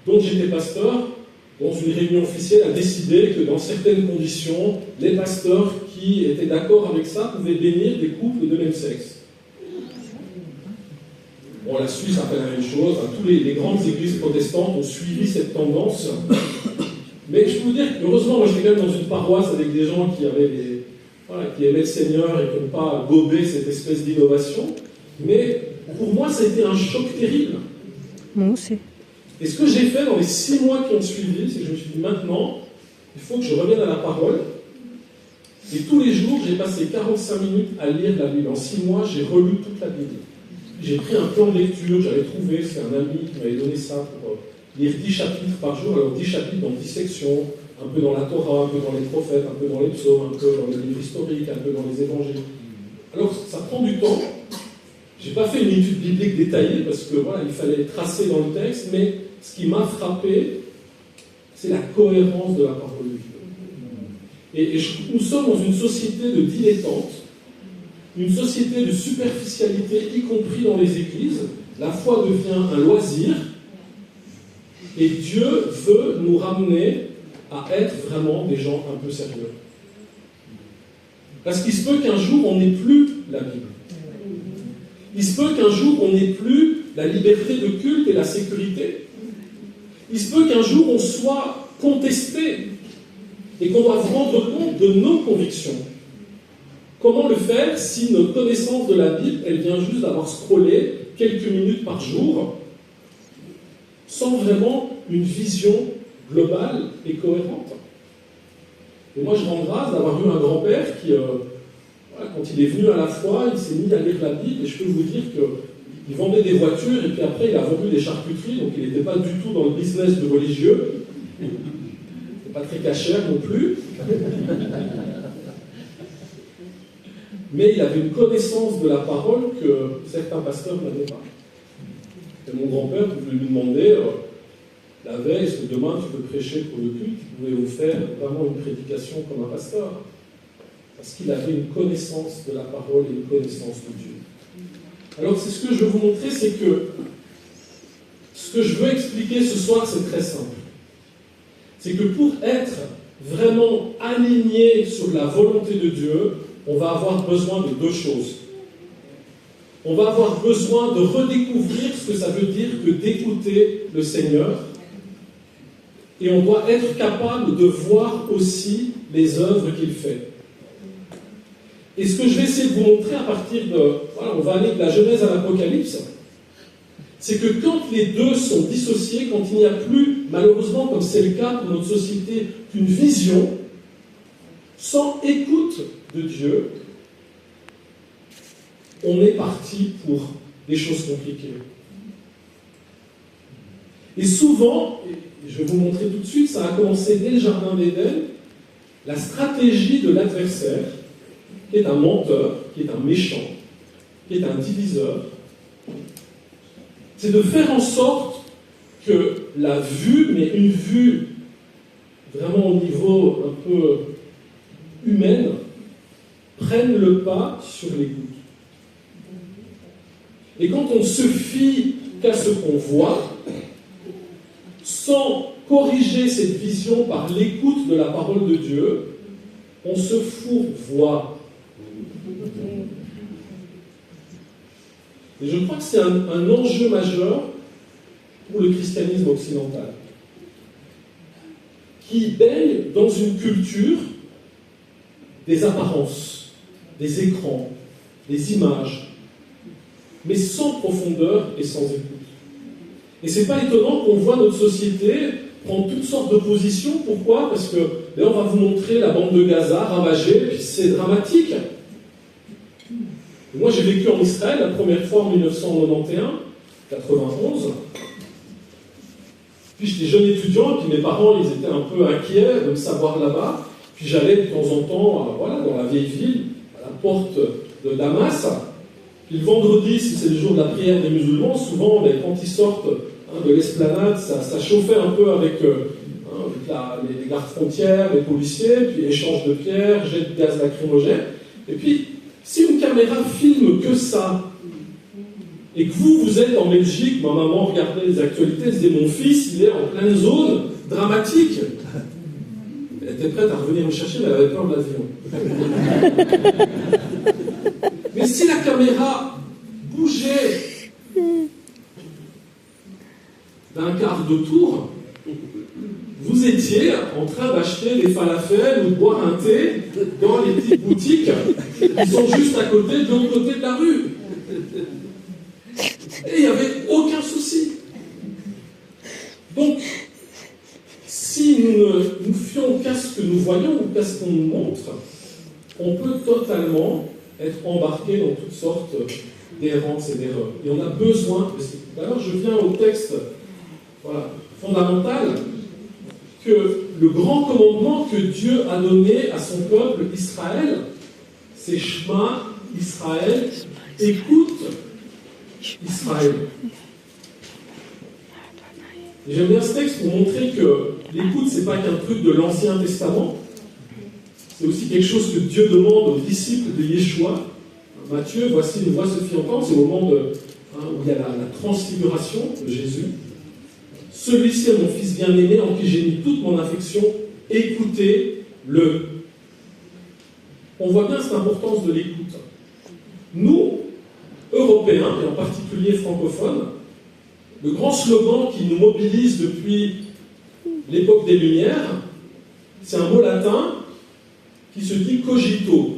dont j'étais pasteur, dans une réunion officielle, a décidé que dans certaines conditions, les pasteurs qui étaient d'accord avec ça pouvaient bénir des couples de même sexe. Bon, la Suisse a fait la même chose, tous les grandes églises protestantes ont suivi cette tendance. Mais je peux vous dire, heureusement, moi j'étais quand même dans une paroisse avec des gens qui aimaient le Seigneur et qui n'ont pas gobé cette espèce d'innovation. Mais pour moi, ça a été un choc terrible. Moi aussi. Et ce que j'ai fait dans les 6 mois qui ont suivi, c'est que je me suis dit, maintenant, il faut que je revienne à la parole. Et tous les jours, j'ai passé 45 minutes à lire la Bible. En 6 mois, j'ai relu toute la Bible. J'ai pris un plan de lecture, j'avais trouvé, c'est un ami qui m'avait donné ça pour lire 10 chapitres par jour. Alors 10 chapitres dans 10 sections, un peu dans la Torah, un peu dans les prophètes, un peu dans les psaumes, un peu dans les livres historiques, un peu dans les évangiles. Alors ça prend du temps. J'ai pas fait une étude biblique détaillée parce que voilà, il fallait tracer dans le texte, mais ce qui m'a frappé, c'est la cohérence de la parole de Dieu. Et nous sommes dans une société de dilettantes, une société de superficialité, y compris dans les églises. La foi devient un loisir, et Dieu veut nous ramener à être vraiment des gens un peu sérieux. Parce qu'il se peut qu'un jour, on n'ait plus la Bible. Il se peut qu'un jour, on n'ait plus la liberté de culte et la sécurité. Il se peut qu'un jour, on soit contesté et qu'on doive rendre compte de nos convictions. Comment le faire si notre connaissance de la Bible, elle vient juste d'avoir scrollé quelques minutes par jour, sans vraiment une vision globale et cohérente? Et moi, je rends grâce d'avoir eu un grand-père qui, quand il est venu à la foi, il s'est mis à lire la Bible, et je peux vous dire qu'il vendait des voitures, et puis après, il a vendu des charcuteries, donc il n'était pas du tout dans le business du religieux. C'est pas très cachère non plus. Mais il avait une connaissance de la parole que certains pasteurs n'avaient pas. Et mon grand-père pouvait lui demander, la veille, est-ce que demain tu veux prêcher pour le culte? Il pouvait vous faire vraiment une prédication comme un pasteur. Parce qu'il avait une connaissance de la parole et une connaissance de Dieu. Alors c'est ce que je veux vous montrer, c'est que ce que je veux expliquer ce soir, c'est très simple. C'est que pour être vraiment aligné sur la volonté de Dieu, on va avoir besoin de 2 choses. on va avoir besoin de redécouvrir ce que ça veut dire que d'écouter le Seigneur. Et on doit être capable de voir aussi les œuvres qu'il fait. Et ce que je vais essayer de vous montrer à partir de... Voilà, on va aller de la Genèse à l'Apocalypse. C'est que quand les deux sont dissociés, quand il n'y a plus, malheureusement, comme c'est le cas pour notre société, qu'une vision, sans écoute de Dieu, on est parti pour des choses compliquées. Et souvent, je vais vous montrer tout de suite, ça a commencé dès le Jardin d'Éden, la stratégie de l'adversaire, qui est un menteur, qui est un méchant, qui est un diviseur, c'est de faire en sorte que la vue, mais une vue vraiment au niveau un peu humaine, prenne le pas sur l'écoute. Et quand on se fie qu'à ce qu'on voit, sans corriger cette vision par l'écoute de la parole de Dieu, on se fourvoie. Et je crois que c'est un enjeu majeur pour le christianisme occidental, qui baigne dans une culture des apparences, des écrans, des images, mais sans profondeur et sans écoute. Et c'est pas étonnant qu'on voit notre société prendre toutes sortes de positions. Pourquoi? Parce que là, on va vous montrer la bande de Gaza ravagée, puis c'est dramatique. Et moi, j'ai vécu en Israël la première fois en 1991, 91. Puis j'étais jeune étudiant, et puis mes parents, ils étaient un peu inquiets de me savoir là-bas. Puis j'allais de temps en temps, voilà, dans la vieille ville, à la porte de Damas. Puis le vendredi, si c'est le jour de la prière des musulmans, souvent, quand ils sortent de l'esplanade, ça chauffait un peu avec les gardes frontières, les policiers, puis échange de pierres, jet de gaz lacrymogène. Et puis, si une caméra filme que ça, et que vous êtes en Belgique, ma maman regardait les actualités, elle se disait, mon fils, il est en pleine zone dramatique. Elle était prête à revenir me chercher, mais elle avait peur de l'avion. Mais si la caméra bougeait d'un quart de tour, vous étiez en train d'acheter des falafels ou de boire un thé dans les petites boutiques qui sont juste à côté, de l'autre côté de la rue. Et il n'y avait aucun souci. Donc, si nous ne nous fions qu'à ce que nous voyons ou qu'à ce qu'on nous montre, on peut totalement être embarqué dans toutes sortes d'errances et d'erreurs. Et on a besoin de ces... Alors je viens au texte fondamental, que le grand commandement que Dieu a donné à son peuple Israël, c'est Shema Israël, écoute Israël. Et j'aime bien ce texte pour montrer que l'écoute, c'est pas qu'un truc de l'Ancien Testament, c'est aussi quelque chose que Dieu demande aux disciples de Yeshua. Matthieu, voici une voix se fit entendre, c'est au moment où il y a la transfiguration de Jésus. Celui-ci est mon fils bien-aimé en qui j'ai mis toute mon affection, écoutez-le. On voit bien cette importance de l'écoute. Nous, Européens, et en particulier francophones, le grand slogan qui nous mobilise depuis l'époque des Lumières, c'est un mot latin qui se dit cogito.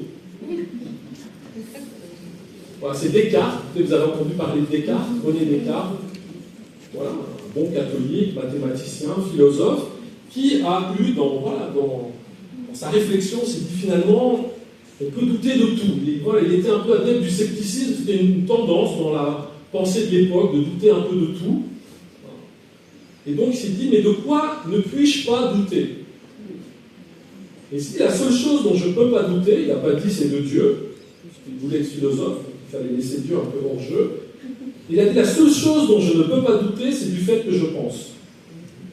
Voilà, c'est Descartes, vous avez entendu parler de Descartes, René Descartes, voilà, un bon catholique, mathématicien, philosophe, qui a eu dans sa réflexion, s'est dit finalement, on peut douter de tout. Il était un peu adepte du scepticisme, c'était une tendance dans la pensée de l'époque de douter un peu de tout. Et donc il s'est dit, mais de quoi ne puis-je pas douter? Et si la seule chose dont je ne peux pas douter, il n'a pas dit c'est de Dieu, parce qu'il voulait être philosophe, il fallait laisser Dieu un peu hors jeu. Il a dit la seule chose dont je ne peux pas douter, c'est du fait que je pense.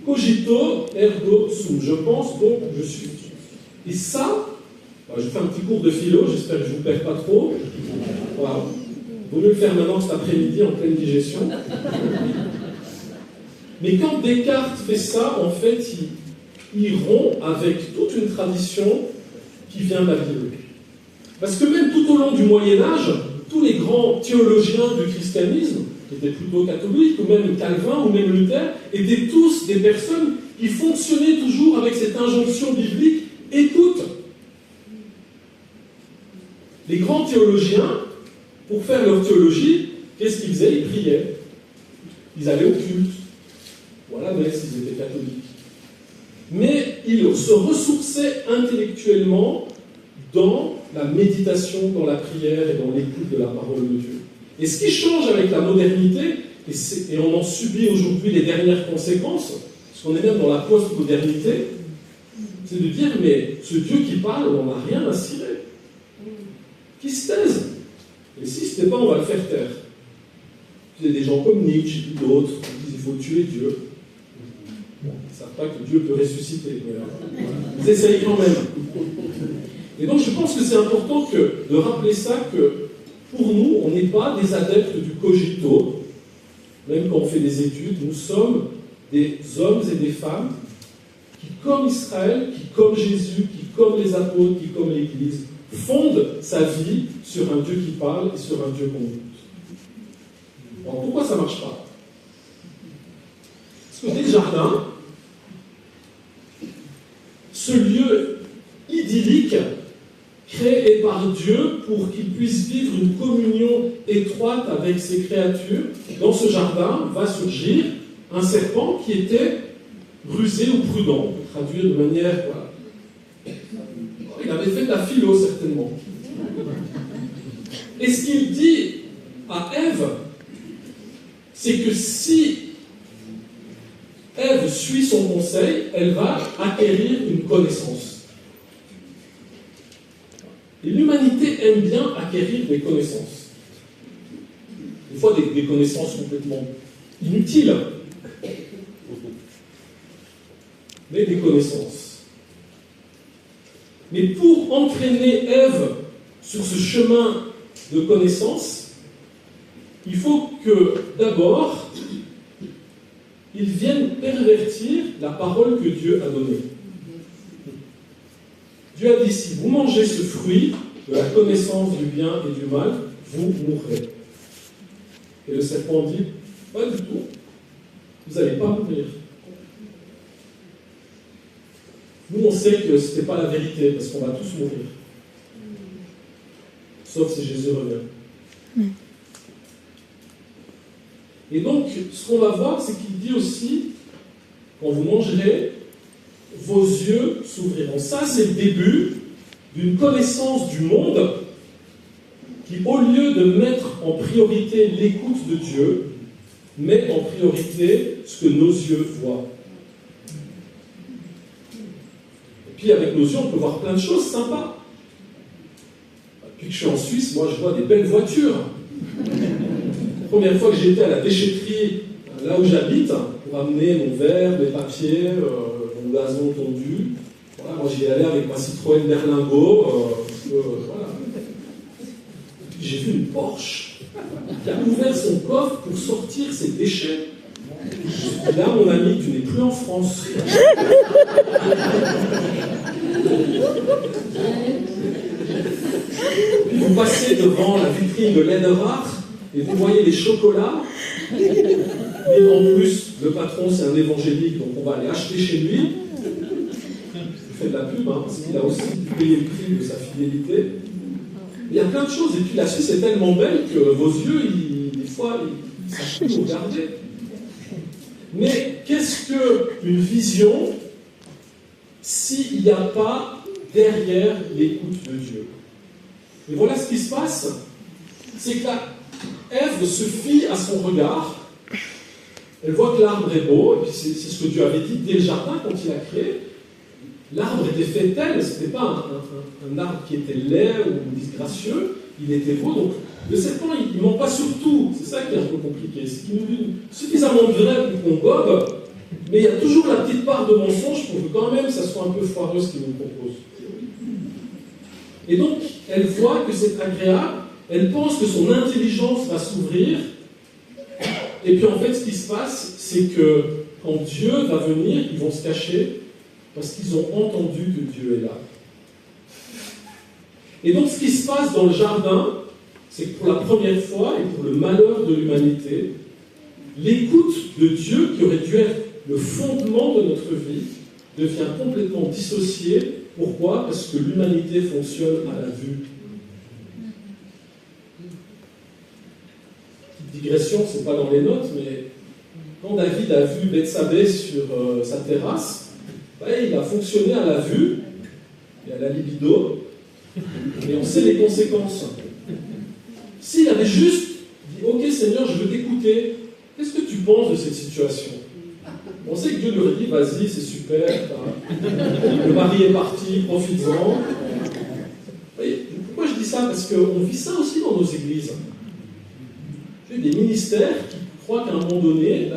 Cogito ergo sum. Je pense, donc je suis. Et ça, je fais un petit cours de philo, j'espère que je ne vous perds pas trop. Voilà. Vaut mieux le faire maintenant cet après-midi en pleine digestion. Mais quand Descartes fait ça, en fait, il rompt avec toute une tradition qui vient de la Bible. Parce que même tout au long du Moyen-Âge, tous les grands théologiens du christianisme, qui étaient plutôt catholiques, ou même Calvin, ou même Luther, étaient tous des personnes qui fonctionnaient toujours avec cette injonction biblique, écoute. Les grands théologiens, pour faire leur théologie, qu'est-ce qu'ils faisaient? Ils priaient. Ils allaient au culte. Voilà, mais ils étaient catholiques. Mais ils se ressourçaient intellectuellement dans la méditation, dans la prière et dans l'écoute de la parole de Dieu. Et ce qui change avec la modernité, et on en subit aujourd'hui les dernières conséquences, parce qu'on est même dans la post-modernité, c'est de dire, mais ce Dieu qui parle, on n'a rien à cirer. Qui se taise. Et si ce n'est pas, on va le faire taire. Il y a des gens comme Nietzsche et d'autres qui disent il faut tuer Dieu. Bon, ils ne savent pas que Dieu peut ressusciter. Mais ils essayent quand même. Et donc je pense que c'est important de rappeler ça, que pour nous, on n'est pas des adeptes du cogito. Même quand on fait des études, nous sommes des hommes et des femmes qui, comme Israël, qui, comme Jésus, qui, comme les apôtres, qui, comme l'Église, fondent sa vie sur un Dieu qui parle et sur un Dieu qu'on écoute. Alors pourquoi ça ne marche pas? Parce que dès le jardin, ce lieu idyllique créé par Dieu pour qu'il puisse vivre une communion étroite avec ses créatures, dans ce jardin va surgir un serpent qui était rusé ou prudent, pour traduire de manière... Voilà. Il avait fait de la philo, certainement. Et ce qu'il dit à Ève, c'est que si Ève suit son conseil, elle va acquérir une connaissance. Et l'humanité aime bien acquérir des connaissances. Des fois, des connaissances complètement inutiles, mais des connaissances. Mais pour entraîner Ève sur ce chemin de connaissance, il faut que, d'abord, ils viennent pervertir la parole que Dieu a donnée. Dieu a dit, si vous mangez ce fruit de la connaissance du bien et du mal, vous mourrez. Et le serpent dit, pas du tout, vous n'allez pas mourir. Nous, on sait que ce n'était pas la vérité, parce qu'on va tous mourir. Sauf si Jésus revient. Et donc, ce qu'on va voir, c'est qu'il dit aussi, quand vous mangerez, vos yeux s'ouvriront. Ça, c'est le début d'une connaissance du monde qui, au lieu de mettre en priorité l'écoute de Dieu, met en priorité ce que nos yeux voient. Et puis, avec nos yeux, on peut voir plein de choses sympas. Depuis que je suis en Suisse, moi, je vois des belles voitures. La première fois que j'étais à la déchetterie, là où j'habite, pour amener mon verre, mes papiers, mon gazon tondu, voilà, moi j'y allais avec ma Citroën Berlingot, voilà. Et puis j'ai vu une Porsche qui a ouvert son coffre pour sortir ses déchets. Et là, mon ami, tu n'es plus en France. Puis vous passez devant la vitrine de Lederach, et vous voyez les chocolats, et en plus, le patron c'est un évangélique, donc on va aller acheter chez lui. Il fait de la pub, hein, parce qu'il a aussi payé le prix de sa fidélité. Il y a plein de choses, et puis la Suisse est tellement belle que vos yeux, des fois, ils savent plus regarder. Mais qu'est-ce qu'une vision s'il n'y a pas derrière l'écoute de Dieu? Et voilà ce qui se passe, c'est que Ève se fie à son regard, elle voit que l'arbre est beau, et puis c'est ce que Dieu avait dit dès le jardin quand il a créé. L'arbre était fait tel, ce n'était pas un arbre qui était laid ou disgracieux, il était beau, donc le serpent il ne ment pas sur tout, c'est ça qui est un peu compliqué, c'est qu'il nous dit suffisamment vrai pour qu'on gobe, mais il y a toujours la petite part de mensonge pour que quand même ça soit un peu foireux ce qu'il nous propose. Et donc, elle voit que c'est agréable, elle pense que son intelligence va s'ouvrir, et puis en fait, ce qui se passe, c'est que quand Dieu va venir, ils vont se cacher, parce qu'ils ont entendu que Dieu est là. Et donc, ce qui se passe dans le jardin, c'est que pour la première fois, et pour le malheur de l'humanité, l'écoute de Dieu, qui aurait dû être le fondement de notre vie, devient complètement dissociée. Pourquoi? Parce que l'humanité fonctionne à la vue. Petite digression, c'est pas dans les notes, mais quand David a vu Bethsabée sur sa terrasse, il a fonctionné à la vue et à la libido, et on sait les conséquences. S'il avait juste dit « Ok Seigneur, je veux t'écouter, qu'est-ce que tu penses de cette situation ?» On sait que Dieu lui aurait dit « Vas-y, c'est super, le mari est parti, profites-en. » Pourquoi je dis ça? Parce qu'on vit ça aussi dans nos églises. J'ai des ministères qui croient qu'à un moment donné,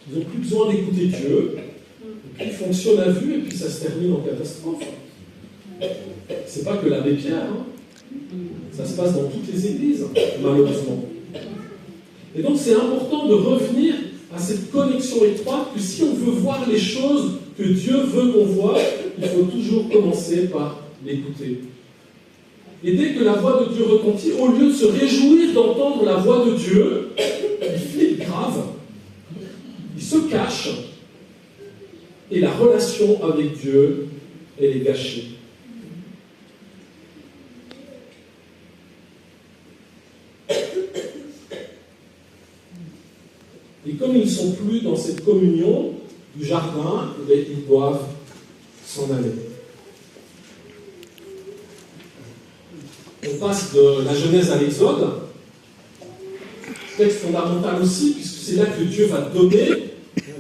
ils n'ont plus besoin d'écouter Dieu, et puis ils fonctionnent à vue, et puis ça se termine en catastrophe. C'est pas que l'abbé Pierre, hein. Ça se passe dans toutes les églises, malheureusement. Et donc c'est important de revenir à cette connexion étroite, que si on veut voir les choses que Dieu veut qu'on voit, il faut toujours commencer par l'écouter. Et dès que la voix de Dieu retentit, au lieu de se réjouir d'entendre la voix de Dieu, il flippe grave, il se cache, et la relation avec Dieu, elle est gâchée. Et comme ils ne sont plus dans cette communion du jardin, ils doivent s'en aller. On passe de la Genèse à l'Exode, texte fondamental aussi, puisque c'est là que Dieu va donner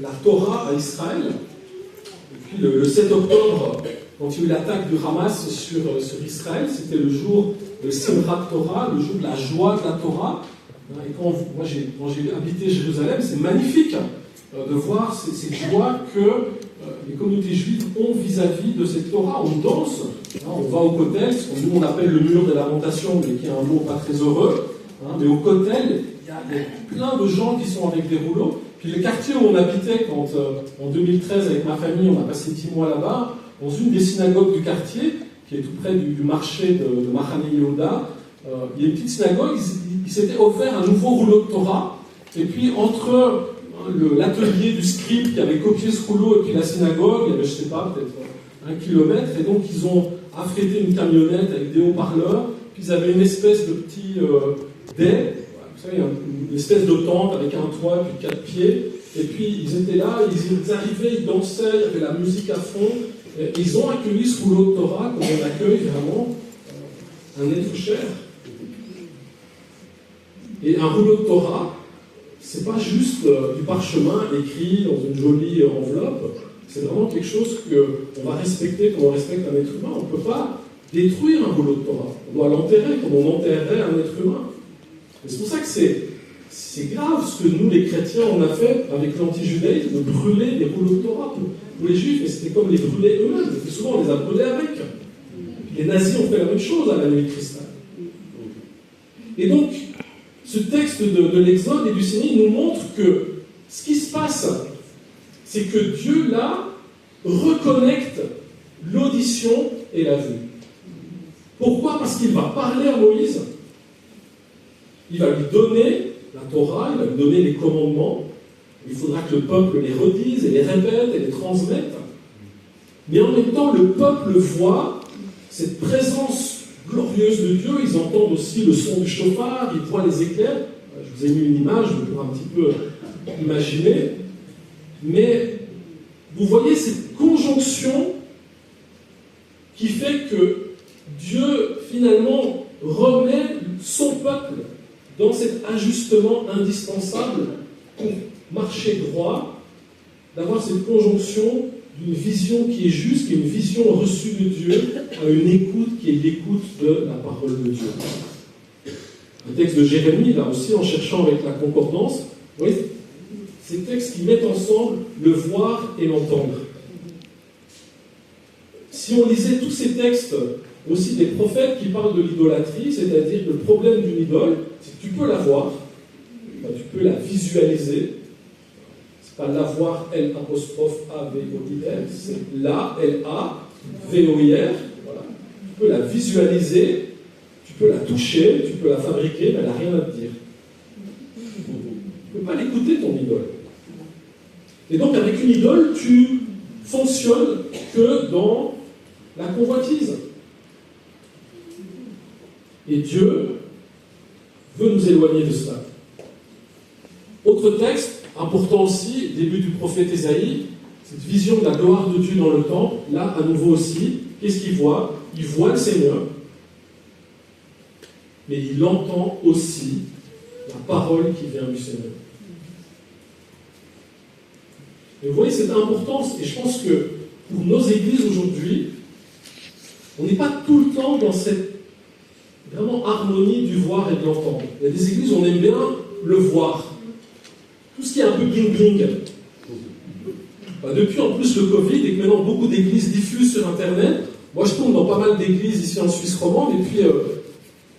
la Torah à Israël. Et puis le 7 octobre, quand il y a eu l'attaque du Hamas sur Israël, c'était le jour de Simchat Torah, le jour de la joie de la Torah. Et quand j'ai habité Jérusalem, c'est magnifique de voir cette joie que les communautés juives ont vis-à-vis de cette Torah. On danse, on va au Kotel, ce que nous on appelle le mur des lamentations, mais qui est un mot pas très heureux. Mais au Kotel, il y a plein de gens qui sont avec des rouleaux. Puis le quartier où on habitait, quand en 2013 avec ma famille, on a passé 10 mois là-bas, dans une des synagogues du quartier, qui est tout près du marché de Mahane Yehuda, il y a une petite synagogue, il s'était offert un nouveau rouleau de Torah, et puis entre l'atelier du scribe qui avait copié ce rouleau et puis la synagogue, il y avait, je ne sais pas, peut-être 1 kilomètre, et donc ils ont affrété une camionnette avec des haut-parleurs, puis ils avaient une espèce de petit dais, vous savez, une espèce de tente avec un toit, puis 4 pieds, et puis ils étaient là, ils arrivaient, ils dansaient, il y avait la musique à fond, et ils ont accueilli ce rouleau de Torah comme on accueille vraiment un être cher. Et un rouleau de Torah, c'est pas juste du parchemin écrit dans une jolie enveloppe, c'est vraiment quelque chose qu'on va respecter comme on respecte un être humain. On ne peut pas détruire un rouleau de Torah. On doit l'enterrer comme on enterrerait un être humain. Et c'est pour ça que c'est grave ce que nous, les chrétiens, on a fait avec l'anti-judaïsme, de brûler des rouleaux de Torah. Pour les juifs, mais c'était comme les brûler eux-mêmes. Et souvent, on les a brûlés avec. Les nazis ont fait la même chose à la nuit de cristal. Et donc, ce texte de l'Exode et du Sinaï nous montre que ce qui se passe, c'est que Dieu, là, reconnecte l'audition et la vue. Pourquoi? Parce qu'il va parler à Moïse, il va lui donner la Torah, il va lui donner les commandements, il faudra que le peuple les redise et les répète et les transmette. Mais en même temps, le peuple voit cette présence glorieuse de Dieu, ils entendent aussi le son du chauffard, ils voient les éclairs. Je vous ai mis une image, vous pouvez un petit peu imaginer. Mais vous voyez cette conjonction qui fait que Dieu, finalement, remet son peuple dans cet ajustement indispensable pour marcher droit, d'avoir cette conjonction d'une vision qui est juste, qui est une vision reçue de Dieu, à une écoute qui est l'écoute de la parole de Dieu. Un texte de Jérémie, là aussi, en cherchant avec la concordance, vous voyez, ces textes qui mettent ensemble le voir et l'entendre. Si on lisait tous ces textes, aussi des prophètes qui parlent de l'idolâtrie, c'est-à-dire le problème d'une idole, c'est que tu peux la voir, tu peux la visualiser. C'est pas l'avoir, L apostrophe A, V, O, I, R, c'est la, L, A, V, O, I, R. Voilà. Tu peux la visualiser, Tu peux la toucher, tu peux la fabriquer, mais elle n'a rien à te dire. Tu ne peux pas l'écouter, ton idole. Et donc, avec une idole, tu fonctionnes que dans la convoitise. Et Dieu veut nous éloigner de cela. Autre texte, important aussi, début du prophète Ésaïe, cette vision de la gloire de Dieu dans le temple, là, à nouveau aussi, qu'est-ce qu'il voit? Il voit le Seigneur, mais il entend aussi la parole qui vient du Seigneur. Et vous voyez cette importance, et je pense que pour nos églises aujourd'hui, on n'est pas tout le temps dans cette vraiment harmonie du voir et de l'entendre. Il y a des églises où on aime bien le voir. Tout ce qui est un peu bling-bling. Depuis en plus le Covid, et que maintenant beaucoup d'églises diffusent sur Internet, moi je tourne dans pas mal d'églises ici en Suisse romande, et puis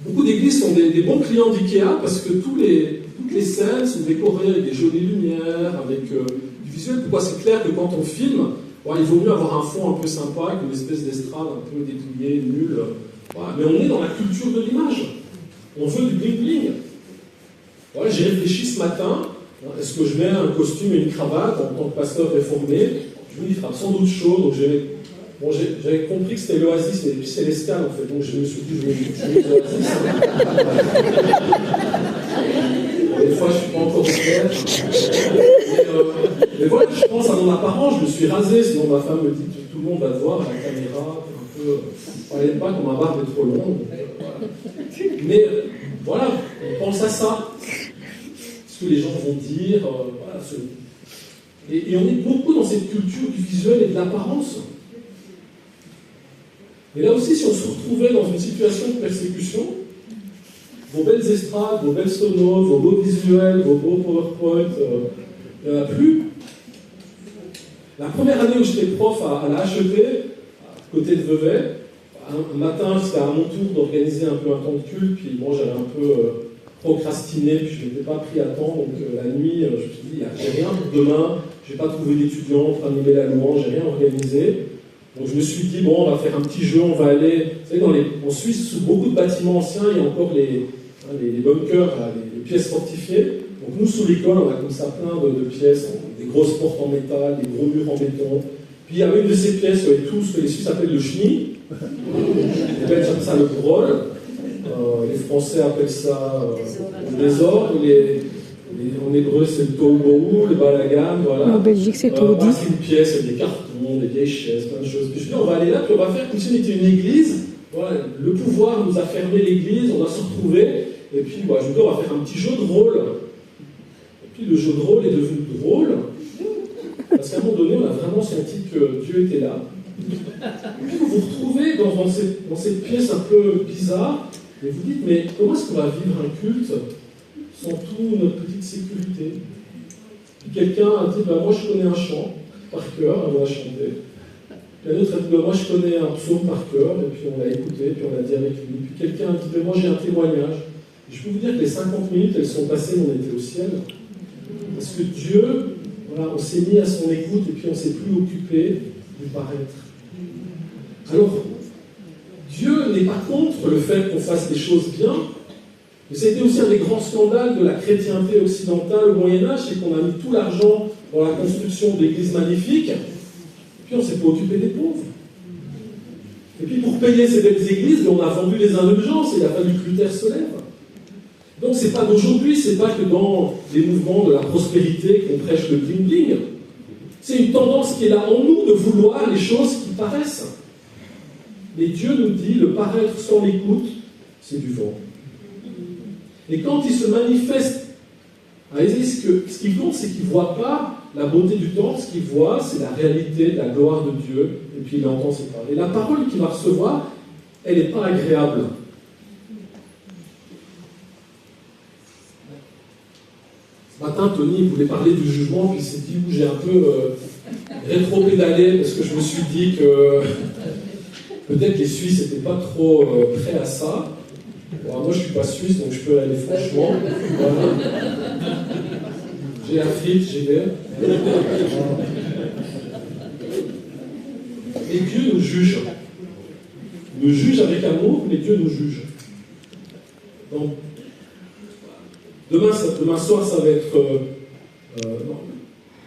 beaucoup d'églises sont des bons clients d'IKEA, parce que toutes les scènes sont décorées avec des jolies lumières, avec du visuel. Pourquoi? C'est clair que quand on filme, il vaut mieux avoir un fond un peu sympa qu'une espèce d'estrade un peu dépouillée, nulle. Mais on est dans la culture de l'image. On veut du bling-bling. J'ai réfléchi ce matin, est-ce que je mets un costume et une cravate en tant que pasteur réformé? Je me dis, il fera sans doute chaud, donc j'avais compris que c'était l'Oasis, mais puis c'est l'Escale en fait, donc je me suis dit, je mets l'Oasis. Des fois, je ne suis pas encore au clair. Mais voilà, je pense à mon apparence, je me suis rasé, sinon ma femme me dit que tout le monde va te voir à la caméra, un peu. On n'aime pas quand ma barbe est trop longue. Mais voilà, on pense à ça. Ce que les gens vont dire. Voilà, et on est beaucoup dans cette culture du visuel et de l'apparence. Et là aussi, si on se retrouvait dans une situation de persécution, vos belles estrades, vos belles sonos, vos beaux visuels, vos beaux PowerPoint, il n'y en a plus. La première année où j'étais prof à la HEP, à côté de Vevey, un matin, c'était à mon tour d'organiser un peu un temps de culte, puis bon, j'avais un peu procrastiné, puis je n'étais pas pris à temps, donc la nuit, je me suis dit, j'ai rien pour demain, je n'ai pas trouvé d'étudiants pour animer la louange, j'ai rien organisé. Donc je me suis dit, bon, on va faire un petit jeu, on va aller... Vous savez, en Suisse, sous beaucoup de bâtiments anciens, il y a encore les bunkers, là, les pièces fortifiées. Donc nous, sous l'école, on a comme ça plein de pièces, des grosses portes en métal, des gros murs en béton. Puis il y avait une de ces pièces, il y avait tout ce que les Suisses appellent le chenille. Les Belges appellent ça le brol. Les Français appellent ça le désordre. En hébreu, c'est le tohu, le balagan, voilà. En Belgique, c'est taudis. C'est une pièce avec des cartons, des vieilles chaises, plein de choses. Puis je dis, on va aller là, puis on va faire comme si on était une église. Voilà, le pouvoir nous a fermé l'église, on va se retrouver. Et puis, je me dis, on va faire un petit jeu de rôle. Et puis, le jeu de rôle est devenu drôle. Parce qu'à un moment donné, on a vraiment senti que Dieu était là. Et puis, vous vous retrouvez dans cette pièce un peu bizarre. Et vous dites, mais comment est-ce qu'on va vivre un culte sans toute notre petite sécurité? Puis quelqu'un a dit, moi je connais un chant par cœur, on va chanter. Puis un autre a dit, moi je connais un psaume par cœur, et puis on l'a écouté, puis on l'a dit avec lui. Puis quelqu'un a dit, moi j'ai un témoignage. Et je peux vous dire que les 50 minutes, elles sont passées, on était au ciel. Parce que Dieu, voilà, on s'est mis à son écoute, et puis on ne s'est plus occupé du paraître. Alors, Dieu n'est pas contre le fait qu'on fasse des choses bien, mais c'était aussi un des grands scandales de la chrétienté occidentale au Moyen-Âge, c'est qu'on a mis tout l'argent dans la construction d'églises magnifiques, et puis on ne s'est pas occupé des pauvres. Et puis pour payer ces belles églises, on a vendu les indulgences, et il a fallu que Luther se lève. Donc c'est pas d'aujourd'hui, c'est pas que dans les mouvements de la prospérité qu'on prêche le bling-bling. C'est une tendance qui est là en nous de vouloir les choses qui paraissent. Mais Dieu nous dit, le paraître sans l'écoute, c'est du vent. Et quand il se manifeste à Ésaïe, ce qui compte, c'est qu'il ne voit pas la beauté du temple, ce qu'il voit, c'est la réalité de la gloire de Dieu, et puis il entend ses paroles. Et la parole qu'il va recevoir, elle n'est pas agréable. Ce matin, Tony voulait parler du jugement, puis il s'est dit, j'ai un peu rétro-pédalé, parce que je me suis dit que peut-être les Suisses n'étaient pas trop prêts à ça. Bon, moi, je ne suis pas suisse, donc je peux aller franchement. Voilà. J'ai la frite, j'y vais. Et Dieu nous juge. Il nous juge avec amour, mais Dieu nous juge. Donc, demain soir, ça va être...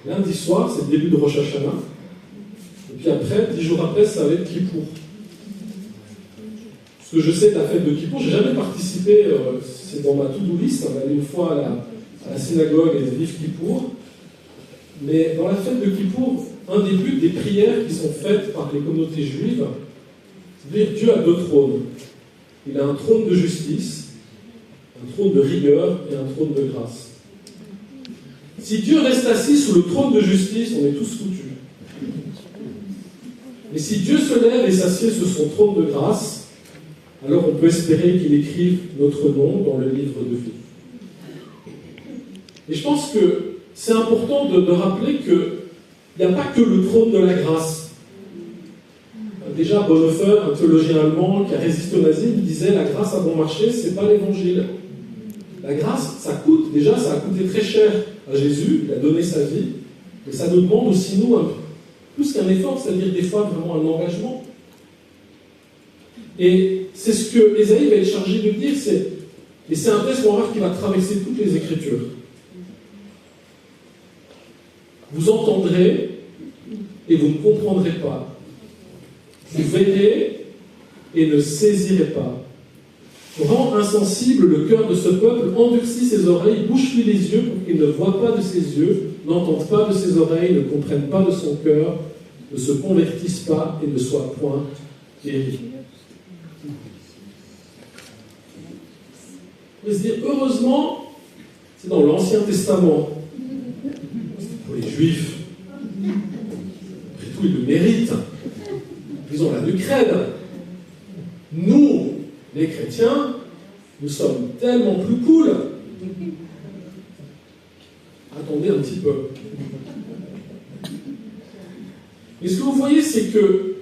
lundi soir, c'est le début de Rosh Hashanah. Et puis après, 10 jours après, ça va être Kippour. Ce que je sais de la fête de Kippour, j'ai jamais participé, c'est dans ma to-do list, on va aller une fois à la synagogue et vivre Kippour. Mais dans la fête de Kippour, un des buts des prières qui sont faites par les communautés juives, c'est de dire Dieu a 2 trônes. Il a un trône de justice, un trône de rigueur et un trône de grâce. Si Dieu reste assis sur le trône de justice, on est tous foutus. Mais si Dieu se lève et s'assied sur son trône de grâce, alors on peut espérer qu'il écrive notre nom dans le livre de vie. Et je pense que c'est important de rappeler qu'il n'y a pas que le trône de la grâce. Déjà, Bonhoeffer, un théologien allemand qui a résisté au nazisme, disait la grâce à bon marché, c'est pas l'évangile. La grâce, ça a coûté très cher à Jésus, il a donné sa vie, mais ça nous demande aussi, nous, plus qu'un effort, c'est-à-dire des fois vraiment un engagement. Et c'est ce que Ésaïe va être chargé de dire, et c'est un texte qu'on va voir qui va traverser toutes les Écritures. Vous entendrez et vous ne comprendrez pas. Vous verrez et ne saisirez pas. Rends insensible le cœur de ce peuple, endurcis ses oreilles, bouche-lui les yeux pour qu'il ne voie pas de ses yeux, n'entende pas de ses oreilles, ne comprenne pas de son cœur, ne se convertisse pas et ne soit point guéri. On peut se dire, heureusement, c'est dans l'Ancien Testament. Pour les Juifs, après tout, ils le méritent. Ils ont la de crède. Nous, les chrétiens, nous sommes tellement plus cool. Attendez un petit peu. Mais ce que vous voyez, c'est que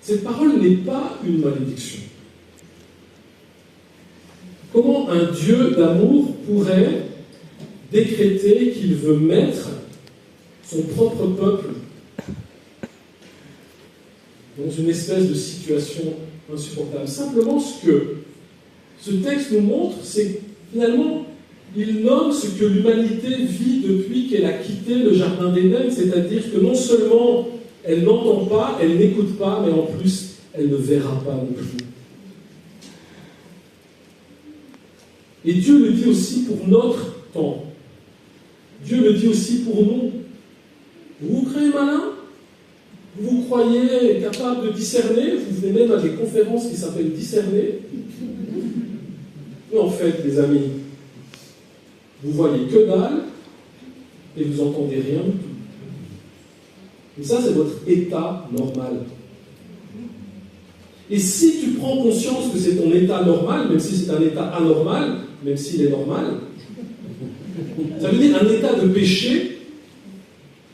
cette parole n'est pas une malédiction. Comment un Dieu d'amour pourrait décréter qu'il veut mettre son propre peuple dans une espèce de situation insupportable? Simplement, ce que ce texte nous montre, c'est que finalement, il nomme ce que l'humanité vit depuis qu'elle a quitté le Jardin d'Éden, c'est-à-dire que non seulement elle n'entend pas, elle n'écoute pas, mais en plus, elle ne verra pas non plus. Et Dieu le dit aussi pour notre temps. Dieu le dit aussi pour nous. Vous vous croyez malin? Vous vous croyez capable de discerner? Vous venez même à des conférences qui s'appellent discerner. Mais en fait, les amis, vous voyez que dalle et vous entendez rien du tout. Et ça, c'est votre état normal. Et si tu prends conscience que c'est ton état normal, même si c'est un état anormal, même s'il est normal, ça veut dire un état de péché,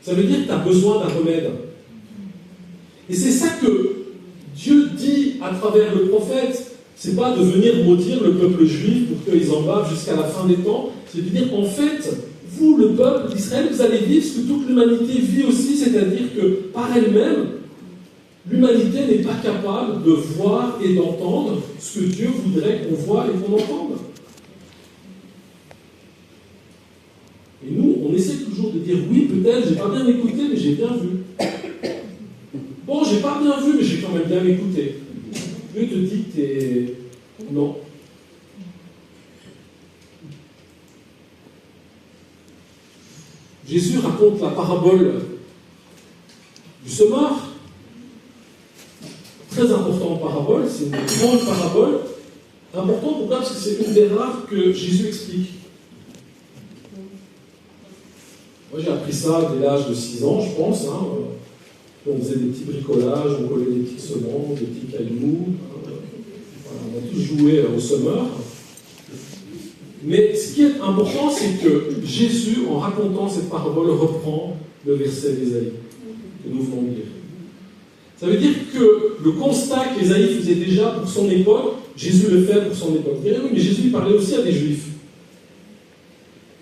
ça veut dire que tu as besoin d'un remède. Et c'est ça que Dieu dit à travers le prophète. C'est pas de venir maudire le peuple juif pour qu'ils en bavent jusqu'à la fin des temps. C'est de dire, en fait, vous, le peuple d'Israël, vous allez vivre ce que toute l'humanité vit aussi, c'est-à-dire que par elle-même, l'humanité n'est pas capable de voir et d'entendre ce que Dieu voudrait qu'on voie et qu'on entende. Et nous, on essaie toujours de dire, oui, peut-être, j'ai pas bien écouté, mais j'ai bien vu. Bon, j'ai pas bien vu, mais j'ai quand même bien écouté. Dieu te dit que t'es... Non. Jésus raconte la parabole du semeur. Très importante parabole, c'est une grande parabole. Important, pourquoi? Parce que c'est une des rares que Jésus explique. Moi, j'ai appris ça dès l'âge de 6 ans, je pense. On faisait des petits bricolages, on collait des petites semences, des petits cailloux. Voilà, on a tous joué au semeur. Mais ce qui est important, c'est que Jésus, en racontant cette parabole, reprend le verset d'Ésaïe que nous venons de lire. Ça veut dire que le constat qu'Ésaïe faisait déjà pour son époque, Jésus le fait pour son époque. Vous direz, oui, mais Jésus il parlait aussi à des juifs.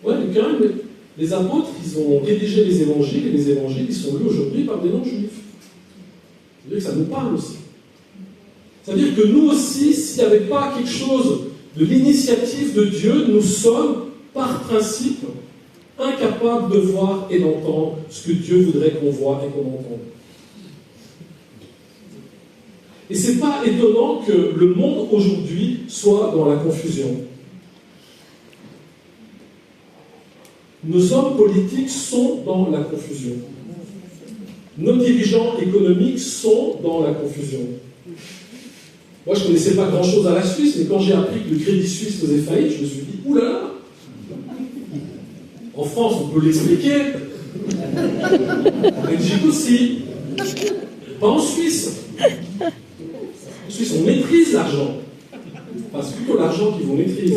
Ouais, mais quand même, les apôtres, ils ont rédigé les évangiles, et les évangiles, ils sont lus aujourd'hui par des non-juifs. C'est-à-dire que ça nous parle aussi. C'est-à-dire que nous aussi, s'il n'y avait pas quelque chose de l'initiative de Dieu, nous sommes, par principe, incapables de voir et d'entendre ce que Dieu voudrait qu'on voit et qu'on entende. Et ce n'est pas étonnant que le monde aujourd'hui soit dans la confusion. Nos hommes politiques sont dans la confusion. Nos dirigeants économiques sont dans la confusion. Moi, je ne connaissais pas grand-chose à la Suisse, mais quand j'ai appris que le Crédit Suisse faisait faillite, je me suis dit, oulala! En France, on peut l'expliquer. En Belgique aussi. Pas en Suisse. En Suisse, on maîtrise l'argent. Enfin, c'est plutôt l'argent qui vous maîtrise.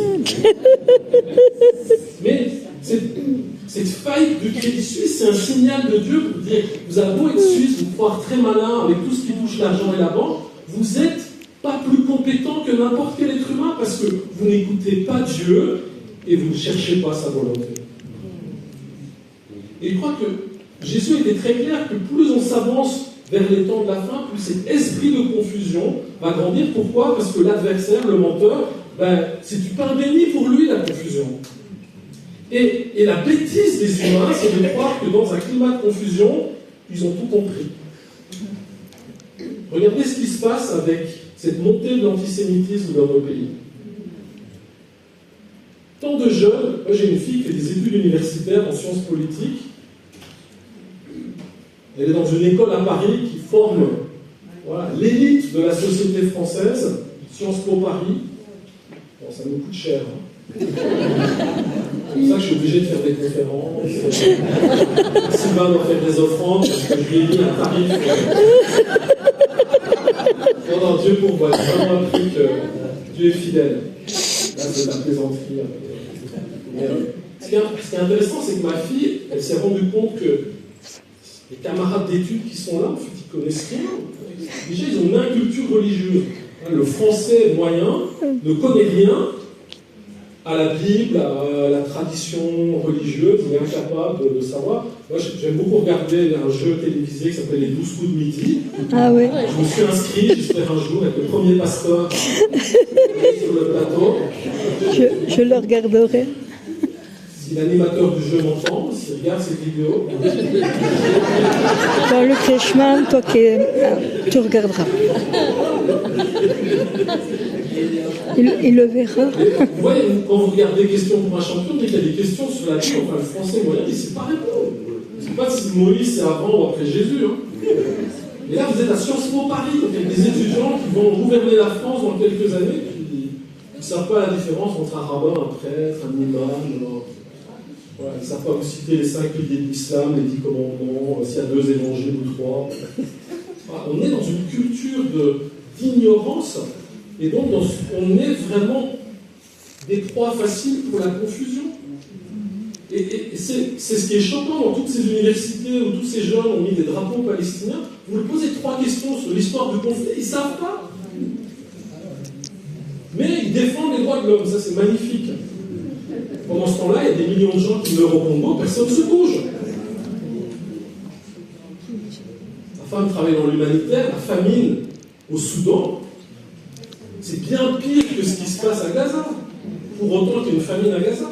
Mais cette faillite du Crédit Suisse, c'est un signal de Dieu pour dire, vous avez beau être suisse, vous croire très malin avec tout ce qui touche l'argent et la banque, vous êtes pas plus compétent que n'importe quel être humain parce que vous n'écoutez pas Dieu et vous ne cherchez pas sa volonté. Et je crois que Jésus était très clair que plus on s'avance vers les temps de la fin, plus cet esprit de confusion va grandir. Pourquoi? Parce que l'adversaire, le menteur, c'est du pain béni pour lui, la confusion. Et la bêtise des humains, c'est de croire que dans un climat de confusion, ils ont tout compris. Regardez ce qui se passe avec cette montée de l'antisémitisme dans nos pays. Tant de jeunes, moi j'ai une fille qui fait des études universitaires en sciences politiques. Elle est dans une école à Paris qui forme l'élite de la société française, Sciences Po Paris. Bon, ça nous coûte cher. C'est pour ça que je suis obligé de faire des conférences. Sylvain doit faire des offrandes parce que je lui ai mis un tarif. Non, Dieu pourvoit. C'est vraiment un truc. Dieu est fidèle. Là, c'est de la plaisanterie. Ce qui est intéressant, c'est que ma fille, elle s'est rendue compte que les camarades d'études qui sont là, en fait, ils connaissent rien. Déjà, ils ont une inculture religieuse. Le français moyen ne connaît rien à la Bible, à la tradition religieuse, il est incapable de savoir. Moi, j'aime beaucoup regarder un jeu télévisé qui s'appelle Les 12 coups de midi. Ah oui. Je me suis inscrit, j'espère un jour, avec le premier pasteur sur le plateau. Je le regarderai. Si l'animateur du jeu m'entend, s'il regarde cette vidéo... Jean-Luc Reichmann, toi tu regarderas. Il le verra. Vous voyez, quand vous regardez Questions pour un champion, dès qu'il y a des questions sur la Bible, enfin le français moyen, il ne sait pas répondre. Je ne sais pas si Moïse c'est avant ou après Jésus. Et là, vous êtes à Sciences Po Paris, donc il y a des étudiants qui vont gouverner la France dans quelques années, qui ne savent pas la différence entre un rabbin, un prêtre, un imam. Voilà, ils ne savent pas vous citer les 5 piliers de l'islam, les 10 commandements, s'il y a 2 évangiles ou 3. Voilà, on est dans une culture d'ignorance. Et donc, on est vraiment des proies faciles pour la confusion. Et c'est ce qui est choquant dans toutes ces universités où tous ces jeunes ont mis des drapeaux palestiniens. Vous leur posez 3 questions sur l'histoire du conflit, ils ne savent pas. Mais ils défendent les droits de l'homme, ça c'est magnifique. Pendant ce temps-là, il y a des millions de gens qui meurent au Congo, personne ne se bouge. La femme travaille dans l'humanitaire, la famine au Soudan, c'est bien pire que ce qui se passe à Gaza, pour autant qu'il y ait une famine à Gaza.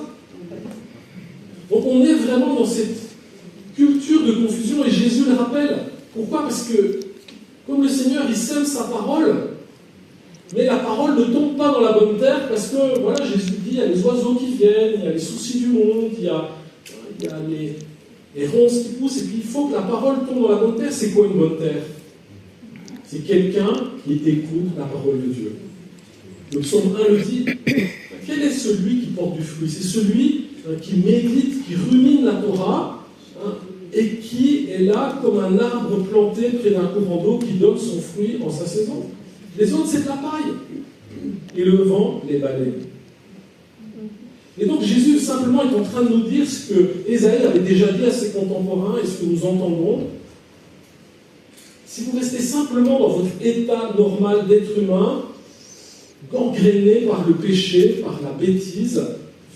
Donc on est vraiment dans cette culture de confusion, et Jésus le rappelle. Pourquoi? Parce que, comme le Seigneur, il sème sa parole, mais la parole ne tombe pas dans la bonne terre, parce que, voilà, Jésus dit, il y a les oiseaux qui viennent, il y a les soucis du monde, il y a les ronces qui poussent, et puis il faut que la parole tombe dans la bonne terre. C'est quoi une bonne terre? C'est quelqu'un qui écoute la parole de Dieu. Le psaume 1 le dit, quel est celui qui porte du fruit? C'est celui qui médite, qui rumine la Torah, et qui est là comme un arbre planté près d'un courant d'eau qui donne son fruit en sa saison. Les autres, c'est de la paille. Et le vent les balaye. Et donc Jésus simplement est en train de nous dire ce que Ésaïe avait déjà dit à ses contemporains et ce que nous entendons. Si vous restez simplement dans votre état normal d'être humain, gangréné par le péché, par la bêtise,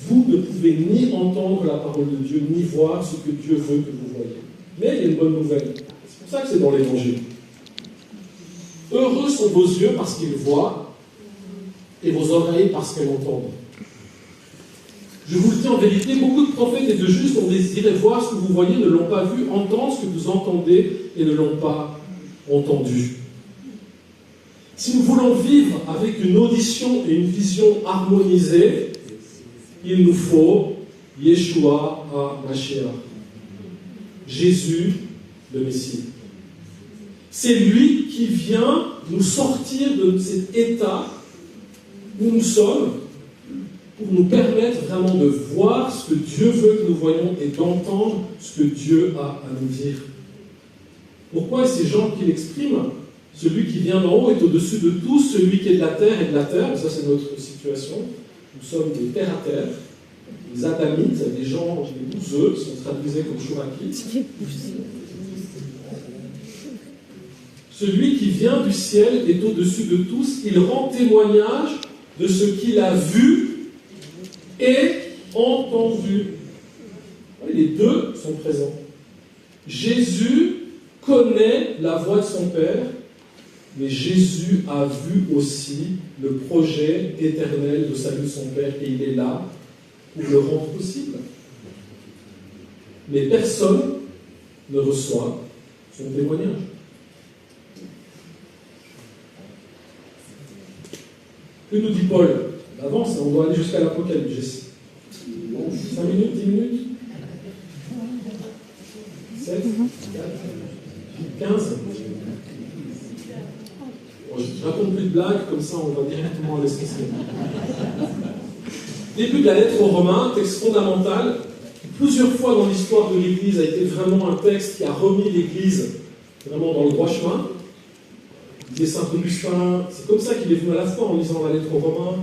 vous ne pouvez ni entendre la parole de Dieu, ni voir ce que Dieu veut que vous voyez. Mais il y a une bonne nouvelle. C'est pour ça que c'est dans l'Évangile. Heureux sont vos yeux parce qu'ils voient, et vos oreilles parce qu'elles entendent. Je vous le dis en vérité, beaucoup de prophètes et de justes ont désiré voir ce que vous voyez, ne l'ont pas vu, entendre ce que vous entendez et ne l'ont pas entendu. Si nous voulons vivre avec une audition et une vision harmonisée, il nous faut Yeshua HaMashiach, Jésus le Messie. C'est lui qui vient nous sortir de cet état où nous sommes pour nous permettre vraiment de voir ce que Dieu veut que nous voyions et d'entendre ce que Dieu a à nous dire. Pourquoi ces gens qui l'expriment? Celui qui vient d'en haut est au-dessus de tous, celui qui est de la terre est de la terre. Ça, c'est notre situation. Nous sommes des terre à terre, des adamites, des gens, des bouseux, qui sont traduisés comme chourakites. Celui qui vient du ciel est au-dessus de tous. Il rend témoignage de ce qu'il a vu et entendu. Les deux sont présents. Jésus connaît la voix de son Père, mais Jésus a vu aussi le projet éternel de salut de son Père et il est là pour le rendre possible. Mais personne ne reçoit son témoignage. Que nous dit Paul? Avance, on doit aller jusqu'à l'Apocalypse. 5 minutes, 10 minutes 7 4 15 Je raconte plus de blagues, comme ça on va directement à l'essentiel. Début de la lettre aux Romains, texte fondamental, qui plusieurs fois dans l'histoire de l'Église a été vraiment un texte qui a remis l'Église vraiment dans le droit chemin. Il disait Saint Augustin, c'est comme ça qu'il est venu à la foi en lisant la lettre aux Romains.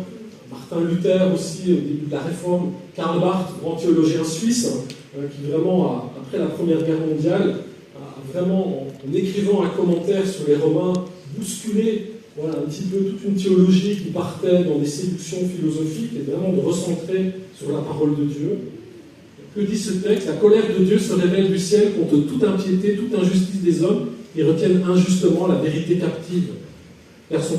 Martin Luther aussi, au début de la Réforme. Karl Barth, grand théologien suisse, qui vraiment, après la Première Guerre mondiale, a vraiment, en écrivant un commentaire sur les Romains, bousculé un petit peu toute une théologie qui partait dans des séductions philosophiques et vraiment de recentrer sur la parole de Dieu. Que dit ce texte? La colère de Dieu se révèle du ciel contre toute impiété, toute injustice des hommes qui retiennent injustement la vérité captive. Car ce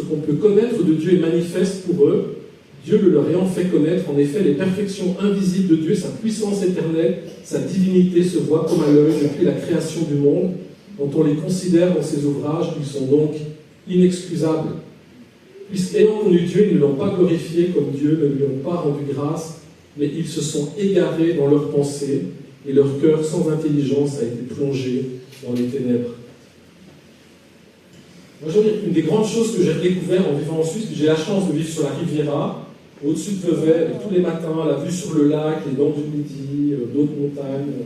qu'on peut connaître de Dieu est manifeste pour eux. Dieu le leur ayant fait connaître, en effet, les perfections invisibles de Dieu, sa puissance éternelle, sa divinité se voient comme à l'œil depuis la création du monde. Quand on les considère dans ses ouvrages, ils sont donc inexcusables. Puisqu'ayant connu Dieu, ils ne l'ont pas glorifié comme Dieu, ne lui ont pas rendu grâce, mais ils se sont égarés dans leurs pensées, et leur cœur sans intelligence a été plongé dans les ténèbres. Moi, une des grandes choses que j'ai découvert en vivant en Suisse, j'ai la chance de vivre sur la Riviera, au-dessus de Vevey, tous les matins, la vue sur le lac, les dents du Midi, d'autres montagnes,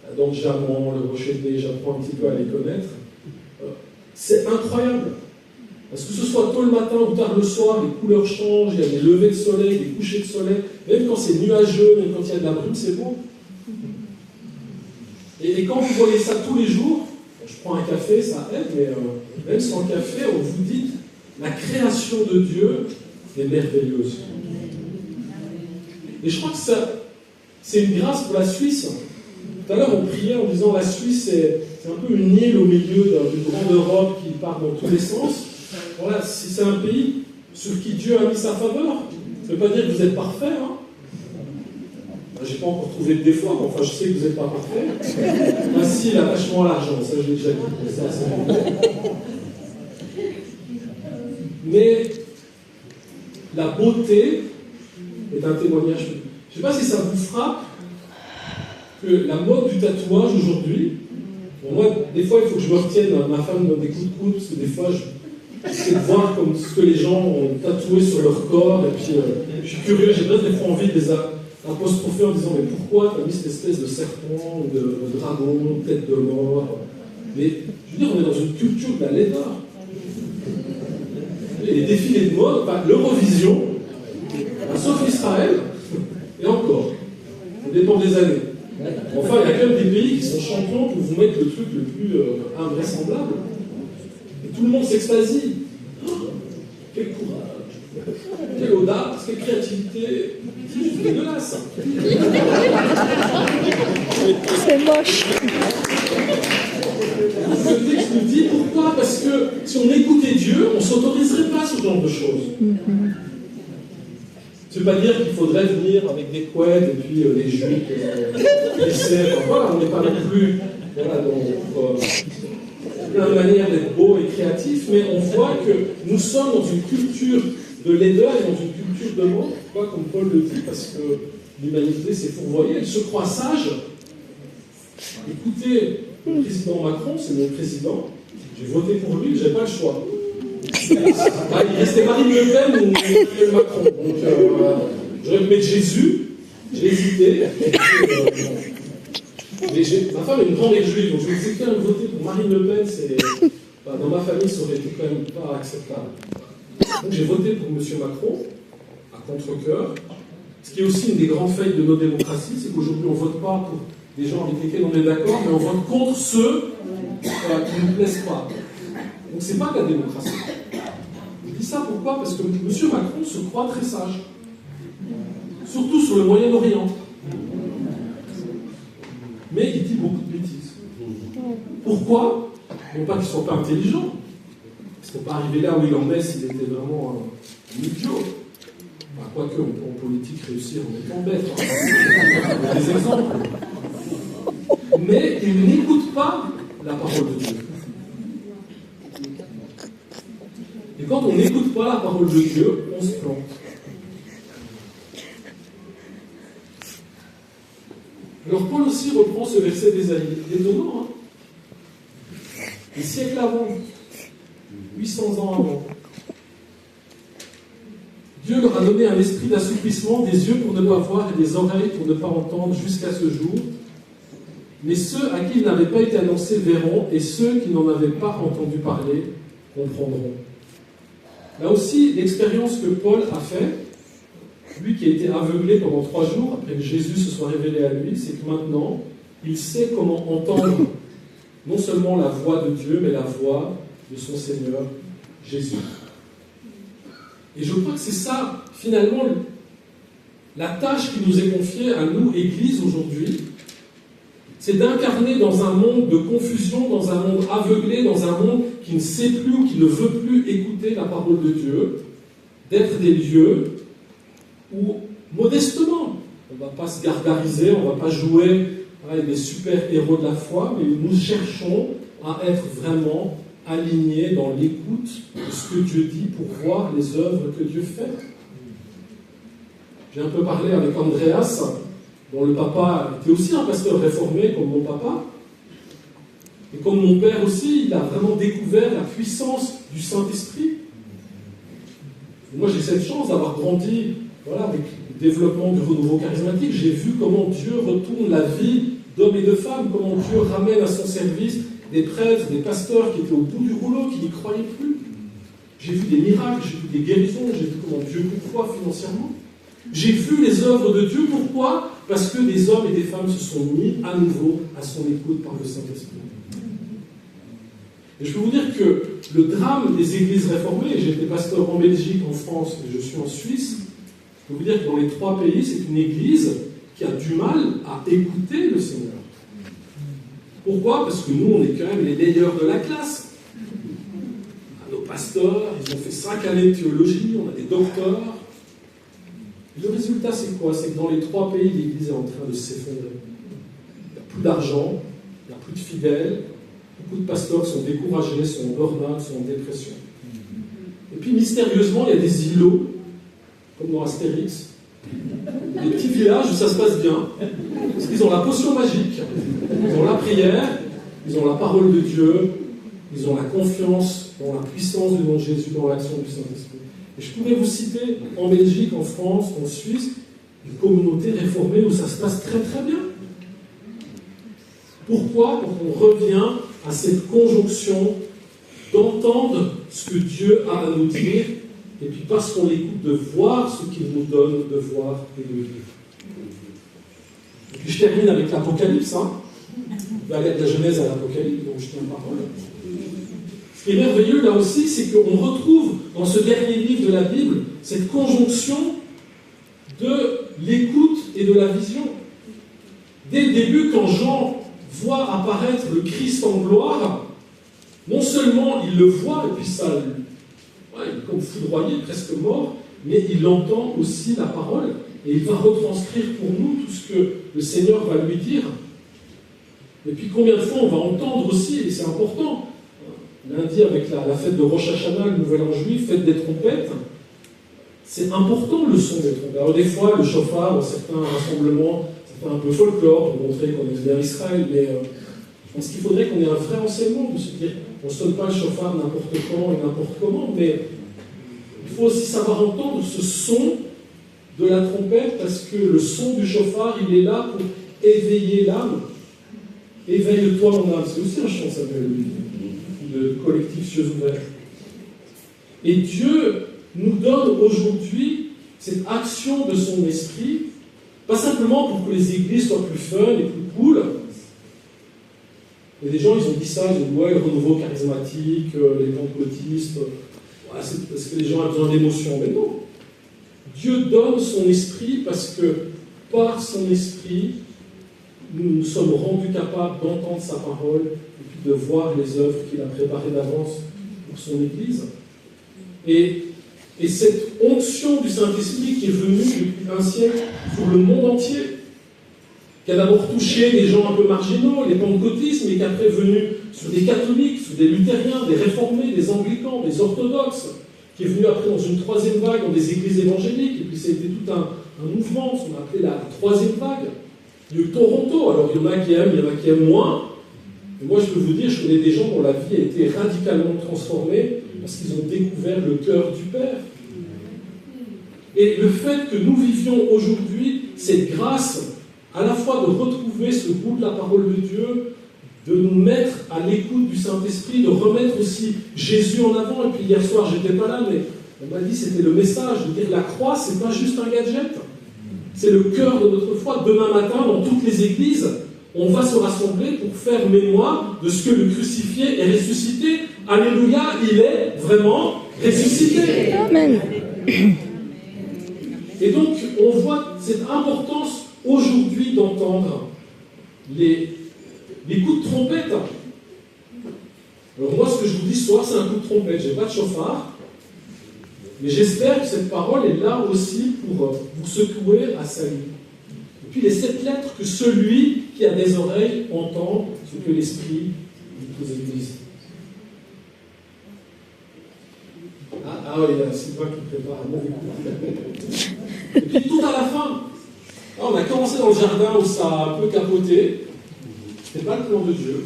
la dent de Jamant, le Rocher de Nez, j'apprends un petit peu à les connaître. C'est incroyable. Parce que ce soit tôt le matin ou tard le soir, les couleurs changent, il y a des levées de soleil, des couchers de soleil, même quand c'est nuageux, même quand il y a de la brume, c'est beau. Et quand vous voyez ça tous les jours, je prends un café, ça aide, mais même sans café, on vous dit, la création de Dieu est merveilleuse. Et je crois que c'est une grâce pour la Suisse. Tout à l'heure, on priait en disant la Suisse, c'est un peu une île au milieu d'une grande Europe qui part dans tous les sens. Voilà, c'est un pays sur qui Dieu a mis sa faveur. Ça ne veut pas dire que vous êtes parfait. Je n'ai pas encore trouvé de défaut, mais enfin, je sais que vous n'êtes pas parfait. Si, l'attachement à l'argent, ça je l'ai déjà dit. Ça, mais la beauté est un témoignage. Je ne sais pas si ça vous frappe que la mode du tatouage aujourd'hui, moi, des fois, il faut que je me retienne, ma femme me donne des coups de coude, parce que des fois, j'essaie de voir comme ce que les gens ont tatoué sur leur corps, et puis je suis curieux, j'ai bien des fois envie de les apostropher en disant, mais pourquoi tu as mis cette espèce de serpent, ou de dragon, tête de mort? Mais, je veux dire, on est dans une culture de la laideur. Les défilés de mode, l'Eurovision, sauf Israël, et encore, ça dépend des années. Enfin, il y a quand même des pays qui sont champions pour vous mettre le truc le plus invraisemblable. Et tout le monde s'extasie. Quel courage, quelle audace, quelle créativité. C'est juste dégueulasse. C'est moche. Le texte nous dit pourquoi? Parce que si on on écoutait Dieu, on ne s'autoriserait pas ce genre de choses. Ça ne veut pas dire qu'il faudrait venir avec des couettes et puis les jupes, voilà, on n'est pas non plus voilà, dans plein de manières d'être beau et créatif, mais on voit que nous sommes dans une culture de laideur et dans une culture de mort, pas comme Paul le dit, parce que l'humanité s'est fourvoyée, elle se croit sage. Écoutez, le président Macron, c'est mon président, j'ai voté pour lui, j'avais pas le choix. Il restait Marine Le Pen ou Emmanuel Macron. Donc, j'aurais pu mettre Jésus, j'ai hésité. Mais ma femme est une grande juive, donc je me disais quand même voter pour Marine Le Pen, dans ma famille, ça aurait été quand même pas acceptable. Donc j'ai voté pour M. Macron, à contre-cœur. Ce qui est aussi une des grandes failles de nos démocraties, c'est qu'aujourd'hui on ne vote pas pour des gens avec lesquels on est d'accord, mais on vote contre ceux qui ne nous plaisent pas. Donc c'est pas de la démocratie. Je dis ça pourquoi? Parce que M. Macron se croit très sage. Surtout sur le Moyen-Orient. Mais il dit beaucoup de bêtises. Pourquoi? Non pas qu'il ne soit pas intelligent. Parce qu'on ne peut pas arriver là où il en est s'il était vraiment un idiot. Bah, quoique, on peut en politique réussir en étant bête. Hein. Il y a des exemples. Mais il n'écoute pas la parole de Dieu. Et quand on n'écoute pas la parole de Dieu, on se plante. Alors Paul aussi reprend ce verset d'Ésaïe. Étonnant, hein? Des siècles avant, 800 ans avant. Dieu leur a donné un esprit d'assouplissement, des yeux pour ne pas voir et des oreilles pour ne pas entendre jusqu'à ce jour. Mais ceux à qui il n'avait pas été annoncé verront, et ceux qui n'en avaient pas entendu parler comprendront. Là aussi, l'expérience que Paul a faite, lui qui a été aveuglé pendant 3 jours, après que Jésus se soit révélé à lui, c'est que maintenant, il sait comment entendre non seulement la voix de Dieu, mais la voix de son Seigneur Jésus. Et je crois que c'est ça, finalement, la tâche qui nous est confiée à nous, Église, aujourd'hui, c'est d'incarner dans un monde de confusion, dans un monde aveuglé, dans un monde qui ne sait plus ou qui ne veut plus écouter la parole de Dieu, d'être des lieux où, modestement, on ne va pas se gargariser, on ne va pas jouer avec des super-héros de la foi, mais nous cherchons à être vraiment alignés dans l'écoute de ce que Dieu dit pour voir les œuvres que Dieu fait. J'ai un peu parlé avec Andreas, dont le papa était aussi un pasteur réformé comme mon papa. Et comme mon père aussi, il a vraiment découvert la puissance du Saint-Esprit. Et moi, j'ai cette chance d'avoir grandi avec le développement du renouveau charismatique. J'ai vu comment Dieu retourne la vie d'hommes et de femmes, comment Dieu ramène à son service des prêtres, des pasteurs qui étaient au bout du rouleau, qui n'y croyaient plus. J'ai vu des miracles, j'ai vu des guérisons, j'ai vu comment Dieu pourvoit financièrement. J'ai vu les œuvres de Dieu, pourquoi? Parce que des hommes et des femmes se sont mis à nouveau à son écoute par le Saint-Esprit. Et je peux vous dire que le drame des églises réformées, j'ai été pasteur en Belgique, en France, et je suis en Suisse, je peux vous dire que dans les 3 pays, c'est une église qui a du mal à écouter le Seigneur. Pourquoi? Parce que nous, on est quand même les meilleurs de la classe. Nos pasteurs, ils ont fait 5 années de théologie, on a des docteurs. Et le résultat, c'est quoi? C'est que dans les 3 pays, l'Église est en train de s'effondrer. Il n'y a plus d'argent, il n'y a plus de fidèles, beaucoup de pasteurs sont découragés, sont en burn-out, sont en dépression. Et puis, mystérieusement, il y a des îlots, comme dans Astérix, des petits villages où ça se passe bien, parce qu'ils ont la potion magique, ils ont la prière, ils ont la parole de Dieu, ils ont la confiance dans la puissance du nom de Jésus, dans l'action du Saint-Esprit. Et je pourrais vous citer en Belgique, en France, en Suisse, une communauté réformée où ça se passe très très bien. Pourquoi? Pour qu'on revienne à cette conjonction d'entendre ce que Dieu a à nous dire, et puis parce qu'on l'écoute, de voir ce qu'il nous donne de voir et de vivre. Et puis je termine avec l'Apocalypse. On va aller de la Genèse à l'Apocalypse, donc je tiens parole. Ce qui est merveilleux là aussi, c'est qu'on retrouve dans ce dernier livre de la Bible cette conjonction de l'écoute et de la vision. Dès le début, quand Jean voit apparaître le Christ en gloire, non seulement il le voit, et puis ça, il est comme foudroyé, presque mort, mais il entend aussi la parole, et il va retranscrire pour nous tout ce que le Seigneur va lui dire. Et puis combien de fois on va entendre aussi, et c'est important, lundi avec la fête de Rosh Hashanah, le Nouvel An juif, fête des trompettes, c'est important le son des trompettes. Alors des fois, le chauffard, dans certains rassemblements, ça fait un peu folklore pour montrer qu'on est vers Israël, mais je pense qu'il faudrait qu'on ait un vrai enseignement de se dire, on ne sonne pas le chauffard n'importe quand et n'importe comment, mais il faut aussi savoir entendre ce son de la trompette, parce que le son du chauffard, il est là pour éveiller l'âme. Éveille-toi mon âme, c'est aussi un chant, ça s'appelle le collectif Cieux ouverts. Et Dieu nous donne aujourd'hui cette action de son esprit, pas simplement pour que les églises soient plus fun et plus cool. Et des gens, ils ont dit ça, ils ont dit ouais, le renouveau charismatique, les pentecôtistes, ouais, c'est parce que les gens ont besoin d'émotion. Mais non. Dieu donne son esprit parce que par son esprit, nous nous sommes rendus capables d'entendre sa parole et puis de voir les œuvres qu'il a préparées d'avance pour son Église. Et cette onction du Saint-Esprit qui est venue depuis un siècle sur le monde entier, qui a d'abord touché des gens un peu marginaux, les pentecôtistes, mais qui après est venu sur des catholiques, sur des luthériens, des réformés, des anglicans, des orthodoxes, qui est venu après dans une troisième vague dans des églises évangéliques, et puis ça a été tout un mouvement, ce qu'on a appelé la troisième vague. Il y a eu Toronto, alors il y en a qui aiment, il y en a qui aiment moins. Et moi je peux vous dire, je connais des gens dont la vie a été radicalement transformée parce qu'ils ont découvert le cœur du Père. Et le fait que nous vivions aujourd'hui cette grâce, à la fois de retrouver ce goût de la parole de Dieu, de nous mettre à l'écoute du Saint-Esprit, de remettre aussi Jésus en avant. Et puis hier soir, j'étais pas là, mais on m'a dit c'était le message, de dire la croix, c'est pas juste un gadget. C'est le cœur de notre foi. Demain matin, dans toutes les églises, on va se rassembler pour faire mémoire de ce que le crucifié est ressuscité. Alléluia, il est vraiment ressuscité. Amen. Et donc, on voit cette importance aujourd'hui d'entendre les coups de trompette. Alors moi, ce que je vous dis ce soir, c'est un coup de trompette. Je n'ai pas de chauffard. Mais j'espère que cette parole est là aussi pour vous secouer à salut. Et puis les 7 lettres, que celui qui a des oreilles entend ce que l'Esprit dit aux églises. Ah oui, il y a Sylvain qui prépare un mauvais coup. Et puis tout à la fin, on a commencé dans le jardin où ça a un peu capoté. Ce n'était pas le plan de Dieu.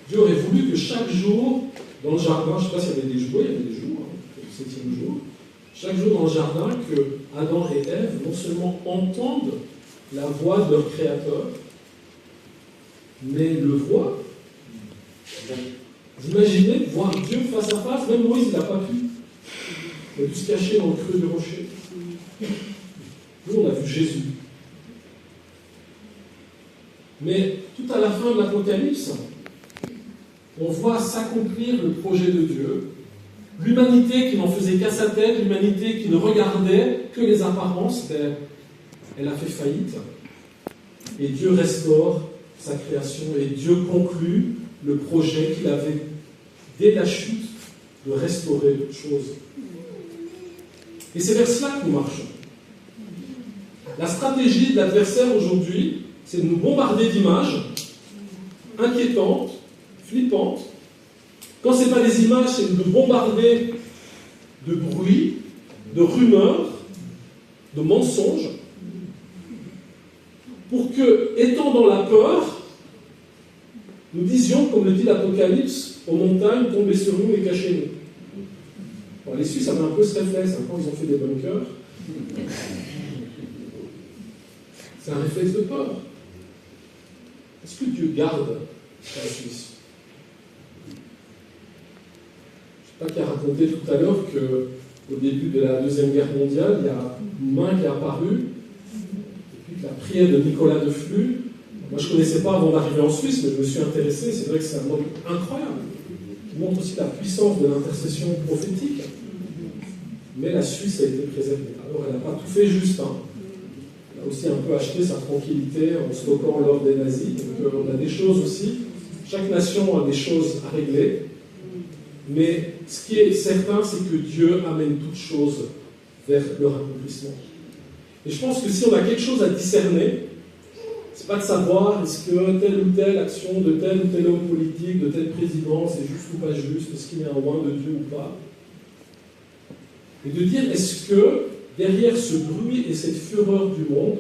Dieu aurait voulu que chaque jour, dans le jardin, je ne sais pas s'il y avait des jours, il y avait des jours, le 7e jour, chaque jour dans le jardin, que Adam et Ève non seulement entendent la voix de leur Créateur, mais le voient. Vous imaginez voir Dieu face à face, même Moïse n'a pas pu. Il a dû se cacher dans le creux du rocher. Nous, on a vu Jésus. Mais tout à la fin de l'Apocalypse, on voit s'accomplir le projet de Dieu. L'humanité qui n'en faisait qu'à sa tête, l'humanité qui ne regardait que les apparences, elle a fait faillite. Et Dieu restaure sa création et Dieu conclut le projet qu'il avait dès la chute de restaurer toute chose. Et c'est vers cela que nous marchons. La stratégie de l'adversaire aujourd'hui, c'est de nous bombarder d'images inquiétantes, flippantes. Quand ce n'est pas des images, c'est de nous bombarder de bruit, de rumeurs, de mensonges, pour que, étant dans la peur, nous disions, comme le dit l'Apocalypse, aux montagnes, tombez sur nous et cachez-nous. Bon, les Suisses avaient un peu ce réflexe, quand ils ont fait des bunkers. C'est un réflexe de peur. Est-ce que Dieu garde la Suisse? Je ne sais pas qui a raconté tout à l'heure qu'au début de la Deuxième Guerre mondiale, il y a une main qui est apparue, et puis la prière de Nicolas de Flux. Moi, je ne connaissais pas avant d'arriver en Suisse, mais je me suis intéressé. C'est vrai que c'est un homme incroyable, qui montre aussi la puissance de l'intercession prophétique. Mais la Suisse a été préservée. Alors, elle n'a pas tout fait juste. Elle a aussi un peu acheté sa tranquillité en stockant l'or des nazis. Donc, on a des choses aussi Chaque nation a des choses à régler, mais ce qui est certain, c'est que Dieu amène toutes choses vers leur accomplissement. Et je pense que si on a quelque chose à discerner, c'est pas de savoir est-ce que telle ou telle action de tel ou tel homme politique, de tel président, c'est juste ou pas juste, est-ce qu'il est un roi de Dieu ou pas. Et de dire est-ce que derrière ce bruit et cette fureur du monde,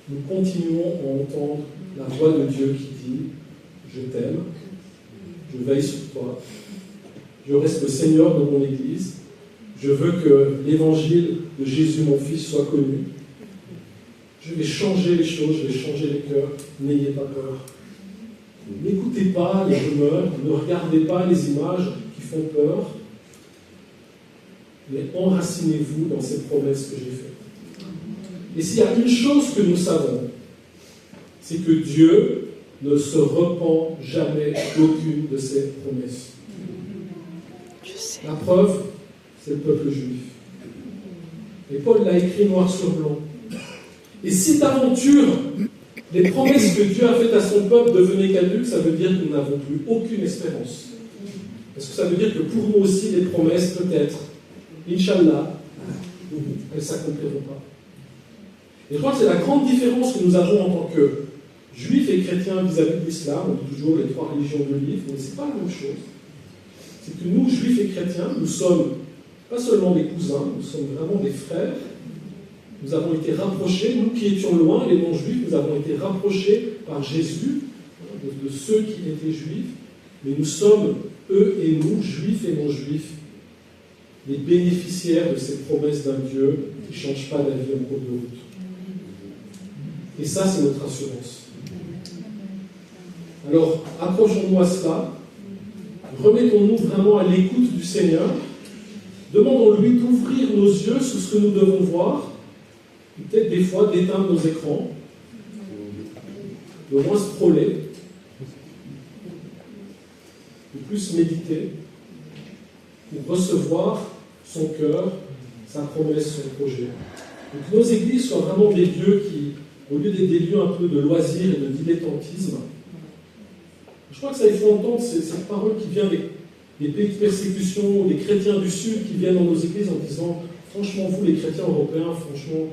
nous continuons à entendre la voix de Dieu qui dit « Je t'aime, je veille sur toi, je reste le Seigneur de mon Église, je veux que l'évangile de Jésus mon Fils soit connu, je vais changer les choses, je vais changer les cœurs, n'ayez pas peur. N'écoutez pas les rumeurs, ne regardez pas les images qui font peur, mais enracinez-vous dans ces promesses que j'ai faites. » Et s'il y a une chose que nous savons, c'est que Dieu ne se repent jamais d'aucune de ses promesses. La preuve, c'est le peuple juif. Et Paul l'a écrit noir sur blanc. Et si d'aventure, les promesses que Dieu a faites à son peuple devenaient caduques, ça veut dire que nous n'avons plus aucune espérance. Parce que ça veut dire que pour nous aussi, les promesses, peut-être, Inch'Allah, elles ne s'accompliront pas. Et je crois que c'est la grande différence que nous avons en tant que juifs et chrétiens vis-à-vis de l'islam. On dit toujours les trois religions de livre, mais ce n'est pas la même chose. C'est que nous, juifs et chrétiens, nous sommes pas seulement des cousins, nous sommes vraiment des frères. Nous avons été rapprochés, nous qui étions loin, les non-juifs, nous avons été rapprochés par Jésus, de ceux qui étaient juifs, mais nous sommes, eux et nous, juifs et non-juifs, les bénéficiaires de ces promesses d'un Dieu qui ne change pas d'avis en cours de route. Et ça, c'est notre assurance. Alors, approchons-nous à cela, remettons-nous vraiment à l'écoute du Seigneur, demandons-lui d'ouvrir nos yeux sur ce que nous devons voir, peut-être des fois d'éteindre nos écrans, de moins scroller, de plus méditer, pour recevoir son cœur, sa promesse, son projet. Donc que nos églises soient vraiment des lieux qui, au lieu d'être des lieux un peu de loisirs et de dilettantisme, je crois que ça, il faut entendre cette parole qui vient des pays de persécution, des chrétiens du Sud qui viennent dans nos églises en disant « Franchement, vous les chrétiens européens, franchement,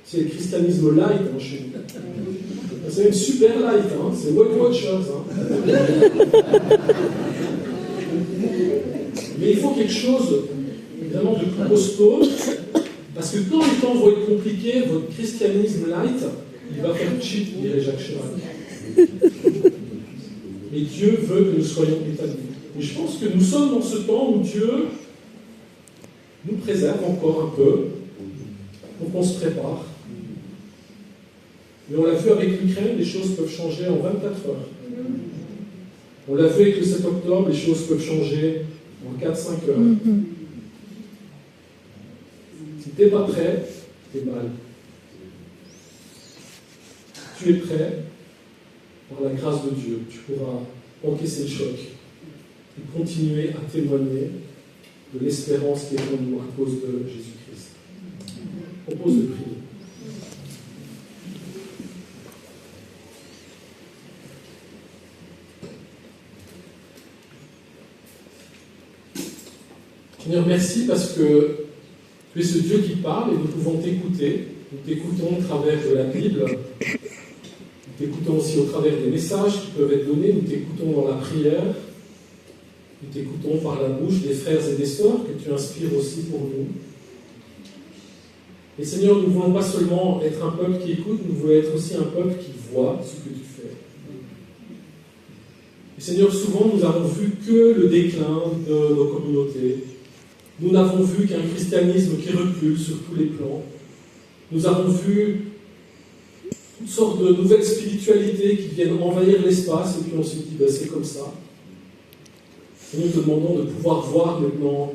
c'est le christianisme light chez nous. C'est même super light, c'est Weight Watchers. Mais il faut quelque chose vraiment de plus costaud, parce que quand les temps vont être compliqués, votre christianisme light, il va faire cheap, dirait Jacques Chirac. Et Dieu veut que nous soyons établis. Et je pense que nous sommes dans ce temps où Dieu nous préserve encore un peu, pour qu'on se prépare. Mais on l'a vu avec l'Ukraine, les choses peuvent changer en 24 heures. On l'a vu avec le 7 octobre, les choses peuvent changer en 4-5 heures. Si tu n'es pas prêt, tu es mal. Si tu es prêt, par la grâce de Dieu, tu pourras encaisser le choc et continuer à témoigner de l'espérance qui est en nous à cause de Jésus-Christ. Je propose de prier. Seigneur, merci parce que tu es ce Dieu qui parle et nous pouvons t'écouter. Nous t'écoutons au travers de la Bible. Nous t'écoutons aussi au travers des messages qui peuvent être donnés. Nous t'écoutons dans la prière. Nous t'écoutons par la bouche des frères et des sœurs que tu inspires aussi pour nous. Et Seigneur, nous ne voulons pas seulement être un peuple qui écoute, nous voulons être aussi un peuple qui voit ce que tu fais. Et Seigneur, souvent nous avons vu que le déclin de nos communautés. Nous n'avons vu qu'un christianisme qui recule sur tous les plans. Nous avons vu toutes sortes de nouvelles spiritualités qui viennent envahir l'espace et puis on se dit, c'est comme ça. Et nous te demandons de pouvoir voir maintenant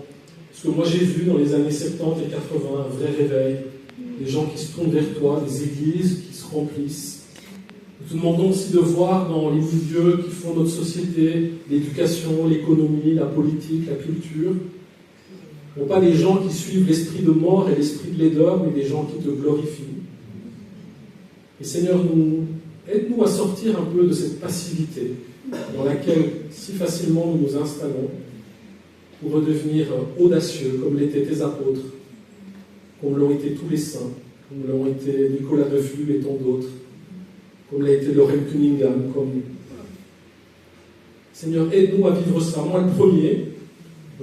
ce que moi j'ai vu dans les années 70 et 80, un vrai réveil, des gens qui se tournent vers toi, des églises qui se remplissent. Nous te demandons aussi de voir dans les milieux qui font notre société, l'éducation, l'économie, la politique, la culture, non pas des gens qui suivent l'esprit de mort et l'esprit de laideur, mais des gens qui te glorifient. Et Seigneur, aide-nous à sortir un peu de cette passivité. dans laquelle si facilement nous nous installons pour redevenir audacieux, comme l'étaient tes apôtres, comme l'ont été tous les saints, comme l'ont été Nicolas de Flue et tant d'autres, comme l'a été Lorraine Cunningham, comme... Seigneur, aide-nous à vivre ça. Moi, le premier,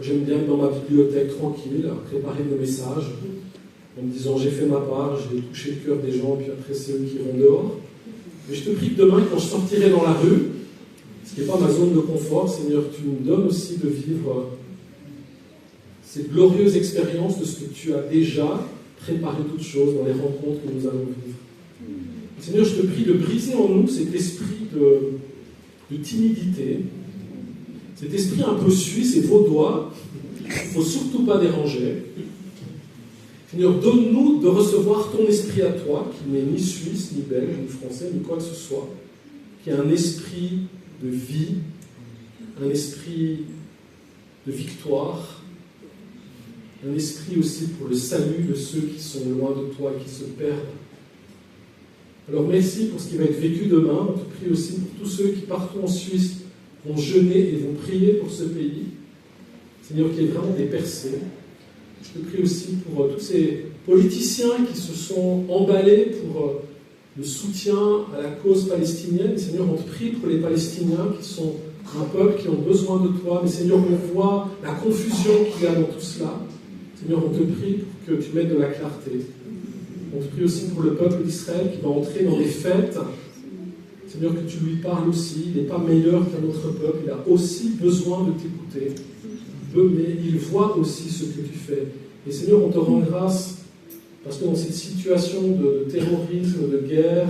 j'aime bien être dans ma bibliothèque tranquille, à préparer mes messages, en me disant j'ai fait ma part, j'ai touché le cœur des gens, puis après c'est eux qui iront dehors. Mais je te prie que demain, quand je sortirai dans la rue, ce qui n'est pas ma zone de confort, Seigneur, tu me donnes aussi de vivre cette glorieuse expérience de ce que tu as déjà préparé toutes choses dans les rencontres que nous allons vivre. Seigneur, je te prie de briser en nous cet esprit de timidité, cet esprit un peu suisse et vaudois, il ne faut surtout pas déranger. Seigneur, donne-nous de recevoir ton esprit à toi, qui n'est ni suisse, ni belge, ni français, ni quoi que ce soit, qui est un esprit de vie, un esprit de victoire, un esprit aussi pour le salut de ceux qui sont loin de toi et qui se perdent. Alors merci pour ce qui va être vécu demain. On te prie aussi pour tous ceux qui partout en Suisse vont jeûner et vont prier pour ce pays. Seigneur, qu'il y ait vraiment des percées. Je te prie aussi pour tous ces politiciens qui se sont emballés pour le soutien à la cause palestinienne. Seigneur, on te prie pour les Palestiniens qui sont un peuple qui ont besoin de toi. Mais Seigneur, on voit la confusion qu'il y a dans tout cela. Seigneur, on te prie pour que tu mettes de la clarté. On te prie aussi pour le peuple d'Israël qui va entrer dans les fêtes. Seigneur, que tu lui parles aussi. Il n'est pas meilleur qu'un autre peuple. Il a aussi besoin de t'écouter. Mais il voit aussi ce que tu fais. Et Seigneur, on te rend grâce parce que dans cette situation de terrorisme, de guerre,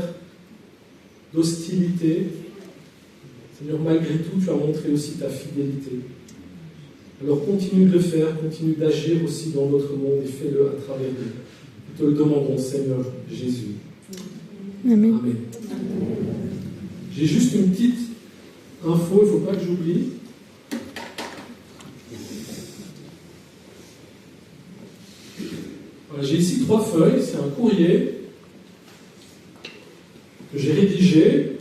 d'hostilité, Seigneur, malgré tout, tu as montré aussi ta fidélité. Alors continue de le faire, continue d'agir aussi dans notre monde et fais-le à travers nous. Nous te le demandons, Seigneur Jésus. Amen. Amen. J'ai juste une petite info, il ne faut pas que j'oublie. Voilà, j'ai ici 3 feuilles, c'est un courrier que j'ai rédigé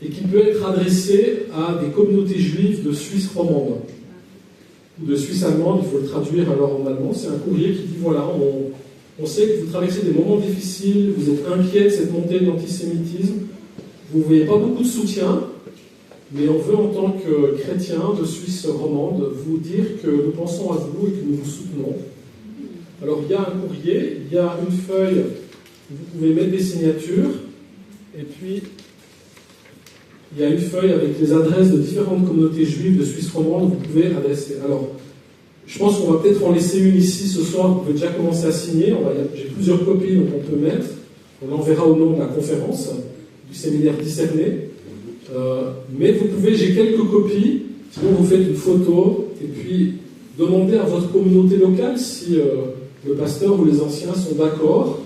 et qui peut être adressé à des communautés juives de Suisse romande ou de Suisse allemande, il faut le traduire alors en allemand. C'est un courrier qui dit voilà, on sait que vous traversez des moments difficiles, vous êtes inquiets de cette montée de l'antisémitisme, vous ne voyez pas beaucoup de soutien, mais on veut en tant que chrétiens de Suisse romande vous dire que nous pensons à vous et que nous vous soutenons. Alors il y a un courrier, il y a une feuille où vous pouvez mettre des signatures, et puis il y a une feuille avec les adresses de différentes communautés juives de Suisse romande que vous pouvez adresser. Alors, je pense qu'on va peut-être en laisser une ici ce soir, vous pouvez déjà commencer à signer. J'ai plusieurs copies, donc on peut mettre. On l'enverra au nom de la conférence du séminaire discerné. Mais vous pouvez, j'ai quelques copies, sinon vous faites une photo, et puis demandez à votre communauté locale si le pasteur ou les anciens sont d'accord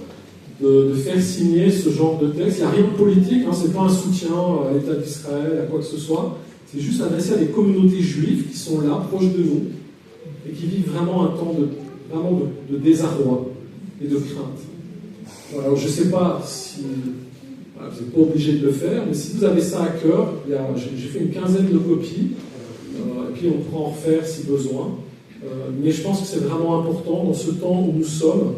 de faire signer ce genre de texte. Il n'y a rien de politique, ce n'est pas un soutien à l'État d'Israël, à quoi que ce soit. C'est juste adressé à des communautés juives qui sont là, proches de nous, et qui vivent vraiment un temps de désarroi et de crainte. Voilà, alors je ne sais pas si vous n'êtes pas obligé de le faire, mais si vous avez ça à cœur, j'ai fait une quinzaine de copies, et puis on pourra en refaire si besoin. Mais je pense que c'est vraiment important dans ce temps où nous sommes,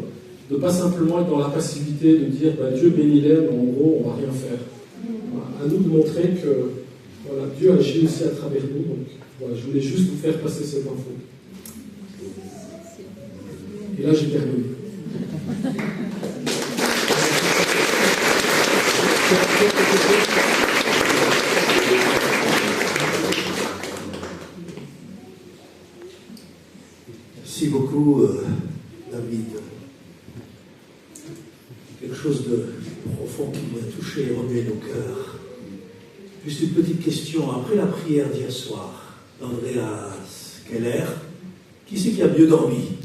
de ne pas simplement être dans la passivité, de dire Dieu bénit-les, mais en gros, on ne va rien faire. Voilà. À nous de montrer que Dieu agit aussi à travers nous. Donc, voilà, je voulais juste vous faire passer cette info. Et là, j'ai terminé. Merci beaucoup, David. Quelque chose de profond qui m'a touché et remué nos cœurs. Juste une petite question. Après la prière d'hier soir, d'Andreas Keller, qui c'est qui a mieux dormi?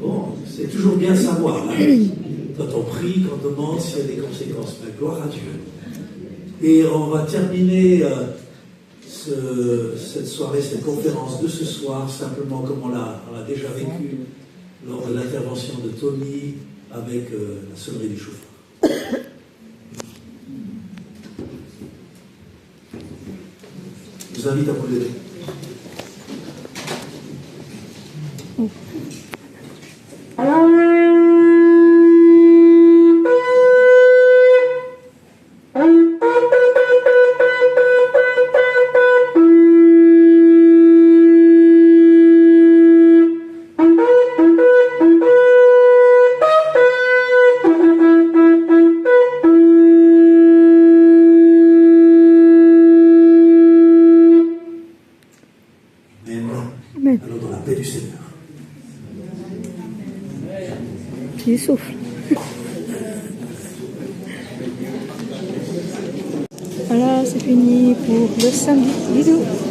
Bon, c'est toujours bien de savoir. Quand on prie, quand on demande s'il y a des conséquences. Mais gloire à Dieu. Et on va terminer cette soirée, cette conférence de ce soir, simplement comme on l'a déjà vécu lors de l'intervention de Tony avec la sonnerie du chauffeur. vous invite à vous lever. Amen. Alors dans la paix du Seigneur. Qui souffle. Voilà, c'est fini pour le samedi. Bisous.